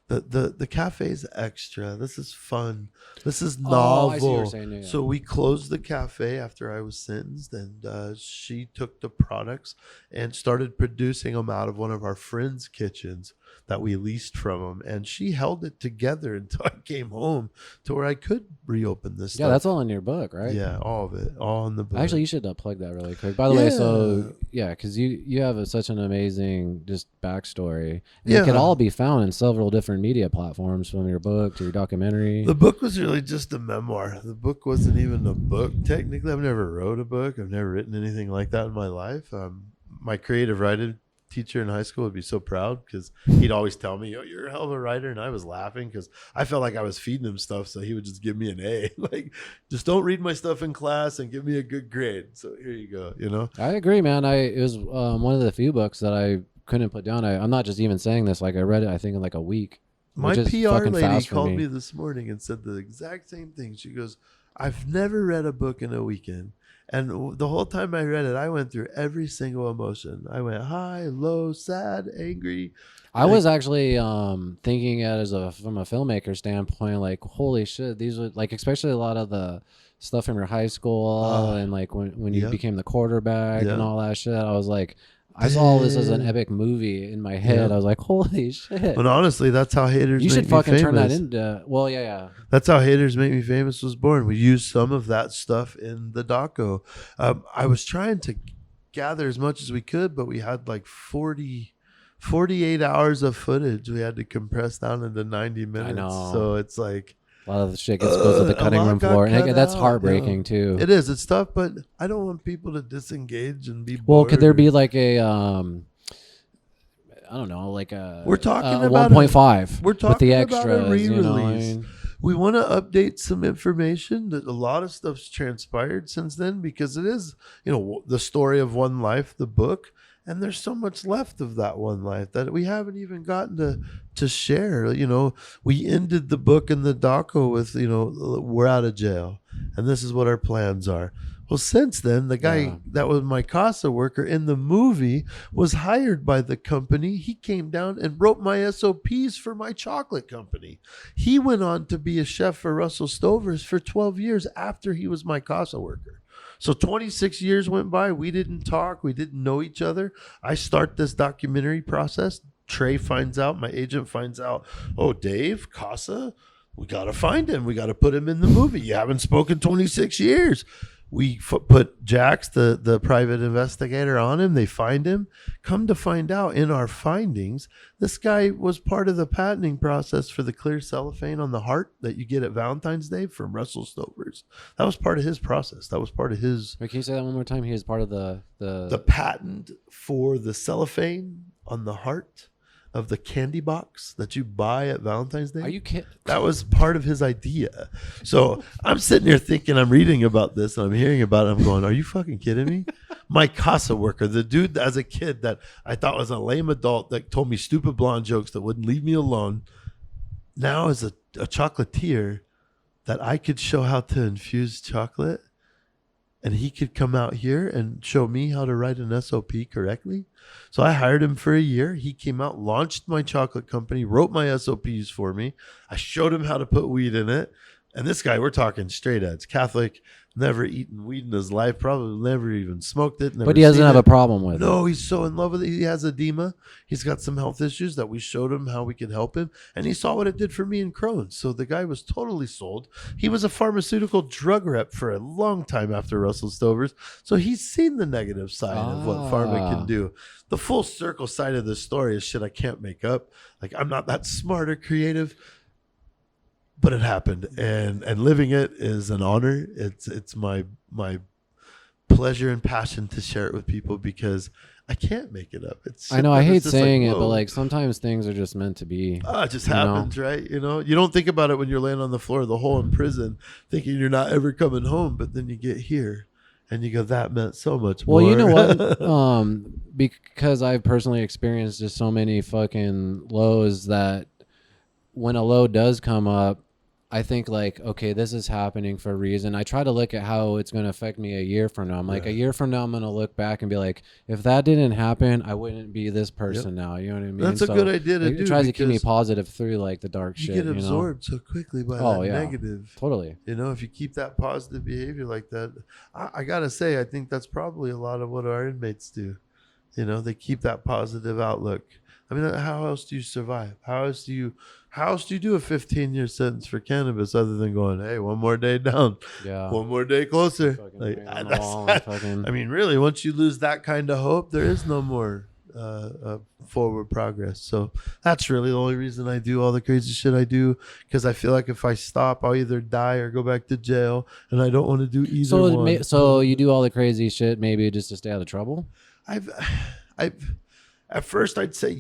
The cafe's extra. This is fun. This is novel. I see what you're saying, yeah. So we closed the cafe after I was sentenced, and she took the products and started producing them out of one of our friends' kitchens that we leased from them, and she held it together until I came home to where I could reopen this stuff.
Yeah, that's all in your book, right?
Yeah, all of it, all in the book.
Actually, you should plug that really quick. By the way, so yeah, because you have such an amazing just backstory. And it could all be found in several different media platforms, from your book to your documentary.
The book was really just a memoir. The book wasn't even a book. Technically, I've never wrote a book. I've never written anything like that in my life. My creative writing teacher in high school would be so proud because he'd always tell me, "Oh, you're a hell of a writer," and I was laughing because I felt like I was feeding him stuff, so he would just give me an A. Like, just don't read my stuff in class and give me a good grade. So here you go. You know,
I agree, man. It was one of the few books that I couldn't put down. I'm not just even saying this. Like, I read it, I think, in like a week.
My PR lady called me this morning and said the exact same thing. She goes, "I've never read a book in a weekend." And the whole time I read it, I went through every single emotion. I went high, low, sad, angry.
I was actually thinking it from a filmmaker standpoint, like, holy shit, these are like, especially a lot of the stuff from your high school and like when you became the quarterback and all that shit. I was like, I saw this as an epic movie in my head. Yeah. I was like, holy shit.
But honestly, that's how Haters Make Me Famous. You should fucking turn that
into... Well, yeah.
That's how Haters Make Me Famous was born. We used some of that stuff in the doco. I was trying to gather as much as we could, but we had like 48 hours of footage we had to compress down into 90 minutes. I know. So it's like...
A lot of the shit goes to the cutting room floor. And that's heartbreaking, too.
It is. It's tough, but I don't want people to disengage and be bored.
Well, could there be like a, I don't know, like a...
We're talking about
1.5
we're talking
with the extras,
about a re-release.
You know what I mean?
We want to update some information. That a lot of stuff's transpired since then because it is, the story of one life, the book. And there's so much left of that one life that we haven't even gotten to share. We ended the book in the doco with, we're out of jail and this is what our plans are. Well, since then, the guy that was my casa worker in the movie was hired by the company. He came down and wrote my SOPs for my chocolate company. He went on to be a chef for Russell Stover's for 12 years after he was my casa worker. So 26 years went by. We didn't talk. We didn't know each other. I start this documentary process. Trey finds out. My agent finds out. Oh, Dave, Casa, we got to find him. We got to put him in the movie. You haven't spoken 26 years. We put Jax, the private investigator, on him. They find him. Come to find out, in our findings, this guy was part of the patenting process for the clear cellophane on the heart that you get at Valentine's Day from Russell Stover's. That was part of his process. That was part of his.
Wait, can you say that one more time? He is part of the
patent for the cellophane on the heart of the candy box that you buy at Valentine's Day.
Are you kidding?
That was part of his idea. So I'm sitting here thinking, I'm reading about this and I'm hearing about it. I'm going, are you fucking kidding me? My casa worker, the dude as a kid that I thought was a lame adult that told me stupid blonde jokes that wouldn't leave me alone, now is a chocolatier that I could show how to infuse chocolate, and he could come out here and show me how to write an SOP correctly. So I hired him for a year. He came out, launched my chocolate company, wrote my SOPs for me. I showed him how to put weed in it. And this guy, we're talking straight edge, Catholic, never eaten weed in his life, probably never even smoked it.
But he doesn't have a problem with it.
No, he's so in love with it. He has edema. He's got some health issues that we showed him how we could help him. And he saw what it did for me in Crohn's. So the guy was totally sold. He was a pharmaceutical drug rep for a long time after Russell Stover's. So he's seen the negative side of what pharma can do. The full circle side of this story is shit I can't make up. Like, I'm not that smart or creative. But it happened, and living it is an honor. It's my pleasure and passion to share it with people because I can't make it up.
I know I hate saying it, but like sometimes things are just meant to be.
It just happens, right? You know, you don't think about it when you're laying on the floor of the hole in prison, thinking you're not ever coming home, but then you get here, and you go, that meant so much more.
Well, you know what? Because I've personally experienced just so many fucking lows that when a low does come up, I think like, okay, this is happening for a reason. I try to look at how it's going to affect me a year from now. I'm like, a year from now, I'm going to look back and be like, if that didn't happen, I wouldn't be this person now. You know what I mean?
That's a good idea to do.
It tries to keep me positive through like the dark shit.
You get absorbed so quickly by that negative.
Totally.
You know, if you keep that positive behavior like that, I got to say, I think that's probably a lot of what our inmates do. You know, they keep that positive outlook. I mean, how else do you survive? How else do you do a 15-year sentence for cannabis other than going, hey, one more day down, one more day closer? Like, I mean, really, once you lose that kind of hope, there is no more forward progress. So that's really the only reason I do all the crazy shit I do, because I feel like if I stop, I'll either die or go back to jail, and I don't want to do either one.
So you do all the crazy shit maybe just to stay out of trouble?
At first, I'd say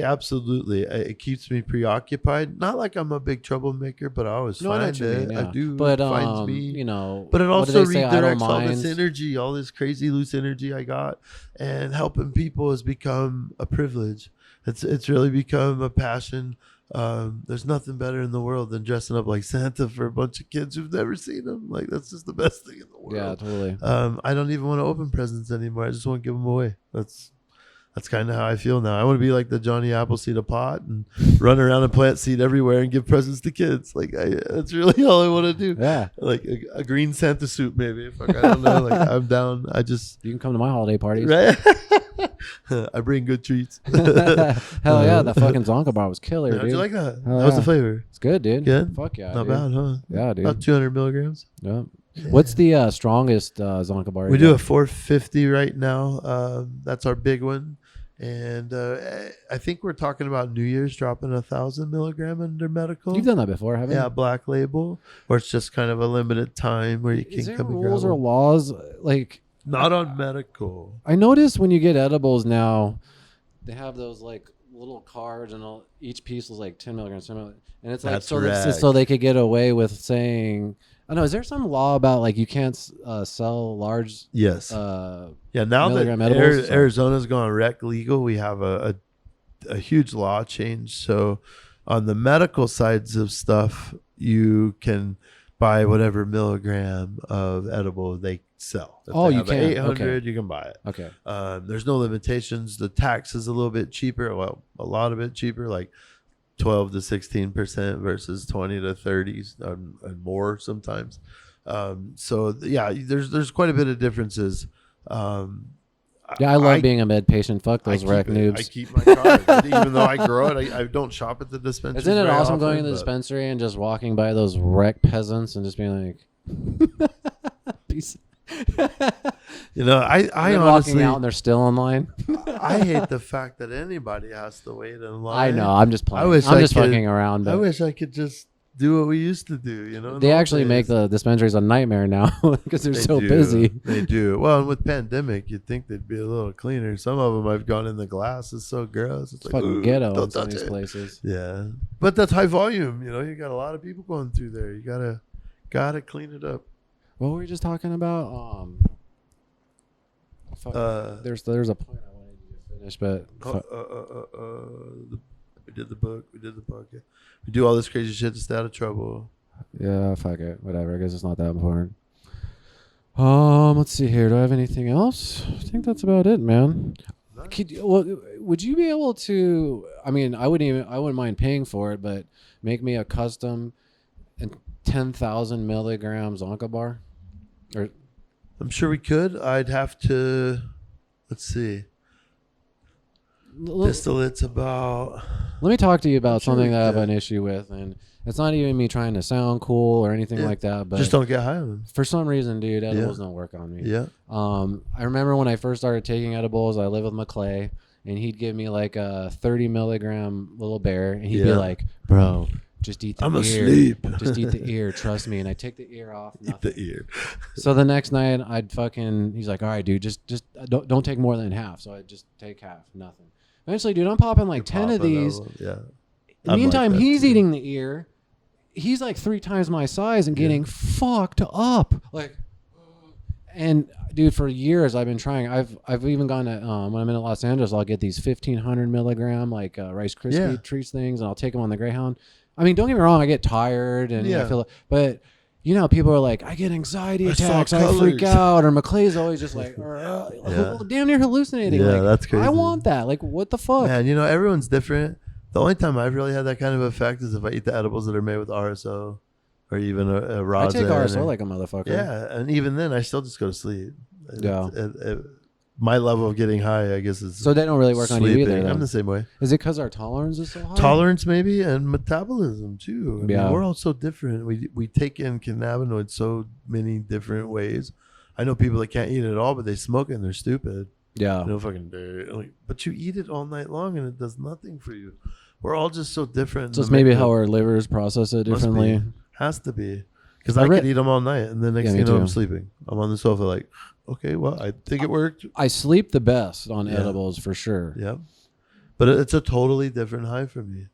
absolutely. It keeps me preoccupied. Not like I'm a big troublemaker, but I always find it. I do.
But
finds me.
you know,
but it also redirects all this energy, all this crazy loose energy I got, and helping people has become a privilege. It's really become a passion. There's nothing better in the world than dressing up like Santa for a bunch of kids who've never seen him. Like, that's just the best thing in the world.
Yeah, totally.
I don't even want to open presents anymore. I just want to give them away. That's kind of how I feel now. I want to be like the Johnny Appleseed of pot and run around and plant seed everywhere and give presents to kids. Like, that's really all I want to do.
Yeah.
Like a green Santa suit, maybe. I don't know. Like, I'm down.
You can come to my holiday parties.
Right? I bring good treats.
Hell yeah. The fucking Zonka bar was killer, dude.
How'd you like that? How was the flavor?
It's good, dude.
Good?
Fuck yeah.
Not bad, huh?
Yeah, dude.
About 200 milligrams.
Yeah. What's the strongest Zonka bar?
We do a 450 right now. That's our big one. And I think we're talking about New Year's dropping 1,000 milligram under medical.
You've done that before, haven't you?
Yeah, black label, or it's just kind of a limited time where you can come and grab them. Is there
rules or laws like?
Not on medical.
I noticed when you get edibles now, they have those like little cards, and each piece is like 10 milligrams, and it's like so they could get away with saying. I know. Is there some law about like you can't sell large?
Yes. Now that Arizona's gone rec legal, we have a huge law change. So on the medical sides of stuff, you can buy whatever milligram of edible they sell. If
you can.
800, you can buy it.
Okay.
There's no limitations. The tax is a little bit cheaper. Well, a lot of it cheaper, like 12 to 16% versus 20 to 30s and more sometimes. So yeah, there's quite a bit of differences.
I love being a med patient. Fuck those rec noobs.
I keep my card. Even though I grow it, I don't shop at the dispensary.
Isn't it awesome going to the dispensary and just walking by those rec peasants and just being like... Peace.
You know, I
They're
honestly,
walking out and they're still in line.
I hate the fact that anybody has to wait in line.
I know. I'm just playing.
wish
I'm
I
just
could-
fucking around.
I
But
wish I could just do what we used to do. You know, in
they
the old
actually make
days.
the dispensaries a nightmare now because they're
They
so
do.
busy.
They do. Well, and with pandemic, you'd think they'd be a little cleaner. Some of them I've gone in the glass. It's so gross. It's
It's
like,
fucking
"Ooh,
ghetto
don't
in some of
touch
these
it."
places.
Yeah, but that's high volume. You know, you got a lot of people going through there. You gotta clean it up.
What were we just talking about? There's a point I wanted you to finish, but
We did the book. We did the podcast. We do all this crazy shit to stay out of trouble.
yeah, fuck it, whatever. I guess it's not that important. Let's see here. Do I have anything else? I think that's about it, man. Would you be able to? I mean, I wouldn't mind paying for it, but make me a custom and 10,000 milligram Zonka bar. Or
I'm sure we could. I'd have to. Let's see. Distillate's about.
let me talk to you about
sure
something
we
that I have
could.
an issue with, and it's not even me trying to sound cool or anything
Yeah.
like that, but
Just don't get high on them.
for some reason, dude, edibles don't work on me.
Yeah.
I remember when I first started taking edibles, I lived with McClay, and he'd give me like a 30 milligram little bear, and he'd be
Yeah.
like, "Bro, just eat the
I'm
ear.
asleep.
Just eat the ear. Trust me." And I take the ear off.
Eat
Nothing.
the ear.
So the next night, he's like, "All right, dude, just don't take more than half." So I just take half, nothing. Eventually, dude, I'm popping like 10 of
Popping
these.
those, yeah.
In
I'm
the
like
meantime,
that
he's
too.
eating the ear. He's like 3 times my size and getting fucked up. Like, and dude, for years I've been trying. I've even gone to when I'm in Los Angeles, I'll get these 1,500 milligram like Rice Krispie treats things, and I'll take them on the Greyhound. I mean, don't get me wrong, I get tired and I feel, but you know, people are like, I get anxiety
I saw
attacks, I freak
colors.
out, or McClay's always just like, damn near hallucinating.
Yeah,
like,
that's crazy.
I want that. Like, what the fuck?
Man, you know, everyone's different. The only time I've really had that kind of effect is if I eat the edibles that are made with RSO or even a
I
rosin.
take RSO like a motherfucker.
Yeah, and even then, I still just go to sleep.
Yeah.
My level of getting high, I guess, is
So they don't really work on you
sleeping.
either.
I'm
Then.
the same way.
Is it because our tolerance is so high?
Tolerance, maybe, and metabolism too. I mean,
Yeah.
we're all so different. We take in cannabinoids so many different ways. I know people that can't eat it at all, but they smoke it and they're stupid.
Yeah.
No fucking like, but you eat it all night long and it does nothing for you. We're all just so different.
Just
The
maybe
makeup
how our livers process it
must
differently.
be. Has to be. Because
I
I
read-
could eat them all night and the next
Yeah,
thing
me
you know,
too.
I'm sleeping. I'm on the sofa like, okay, well, I think it worked.
I sleep the best on
Yeah.
edibles for sure.
Yeah. But it's a totally different high for me.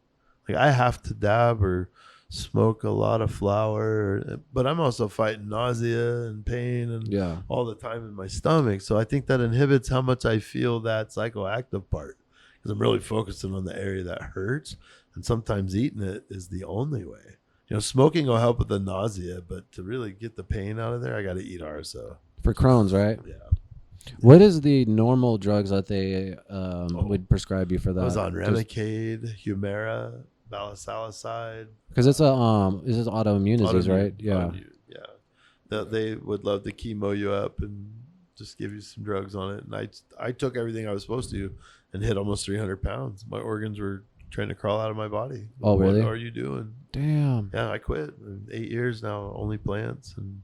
Like I have to dab or smoke a lot of flower, but I'm also fighting nausea and pain and
Yeah.
all the time in my stomach. So I think that inhibits how much I feel that psychoactive part because I'm really focusing on the area that hurts. And sometimes eating it is the only way. You know, smoking will help with the nausea, but to really get the pain out of there, I got to eat RSO.
For Crohn's, right?
Yeah.
What is the normal drugs that they would prescribe you for that?
I was on Remicade, Humira, Balisalicide.
Because it's this is autoimmune disease, right? Yeah.
Yeah. They would love to chemo you up and just give you some drugs on it. And I took everything I was supposed to and hit almost 300 pounds. My organs were trying to crawl out of my body.
Oh, really?
What are you doing?
Damn.
Yeah, I quit. 8 years now, only plants. And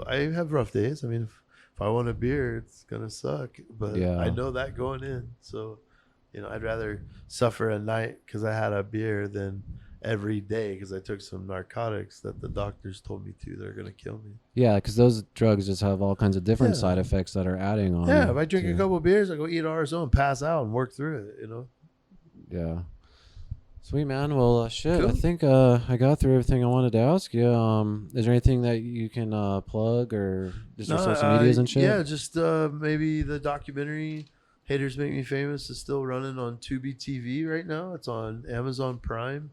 I have rough days. I mean, if I want a beer, it's going to suck. But
Yeah.
I know that going in. So, you know, I'd rather suffer a night because I had a beer than every day because I took some narcotics that the doctors told me they're going to kill me.
Yeah, because those drugs just have all kinds of different
Yeah.
side effects that are adding on.
Yeah, if I drink
to-
a couple of beers, I go eat RSO and pass out and work through it, you know?
Yeah. Sweet, man. Well, shit. I
Cool.
think I got through everything I wanted to ask you. Is there anything that you can plug or just your social medias and shit?
Yeah, just maybe the documentary Haters Make Me Famous is still running on Tubi TV right now. It's on Amazon Prime.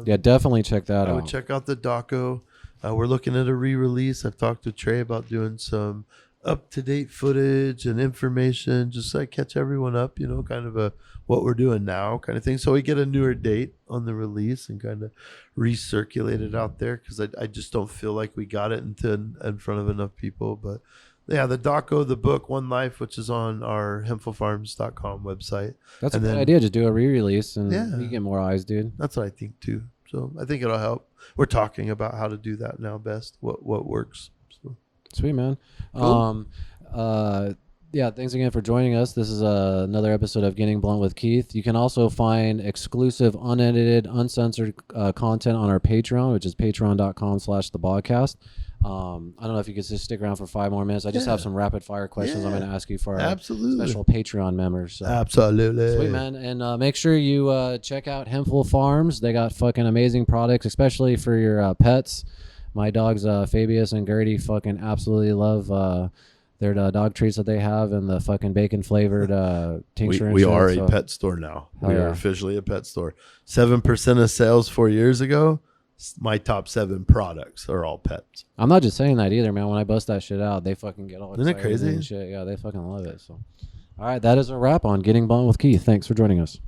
Yeah, definitely check that
I
out.
would check out the doco. We're looking at a re-release. I've talked to Trey about doing some up-to-date footage and information, just like catch everyone up, you know, kind of a what we're doing now kind of thing. So we get a newer date on the release and kind of recirculate it out there because I just don't feel like we got it in front of enough people. But yeah, the doco, the book, One Life, which is on our hempfulfarms.com website.
That's a
and
good
then-
idea. Just do a re-release and
Yeah.
you get more eyes, dude.
That's what I think too. So I think it'll help. We're talking about how to do that now best, what works.
Sweet, man.
Cool.
Yeah, thanks again for joining us. This is another episode of Getting Blunt with Keith. You can also find exclusive, unedited, uncensored content on our Patreon, which is patreon.com/the Bogcast. I don't know if you could just stick around for 5 more minutes. I just have some rapid fire questions I'm going to ask you for our special Patreon members. So.
Absolutely.
Sweet, man. And make sure you check out Hempful Farms. They got fucking amazing products, especially for your pets. My dogs, Fabius and Gertie, fucking absolutely love their dog treats that they have and the fucking bacon flavored tincture.
We are a pet store now. We are officially a pet store. 7% of sales 4 years ago. My top 7 products are all pets.
I'm not just saying that either, man. When I bust that shit out, they fucking get all excited.
Isn't it crazy?
And shit. Yeah, they fucking love it. So, all right, that is a wrap on Getting Blunt with Keith. Thanks for joining us.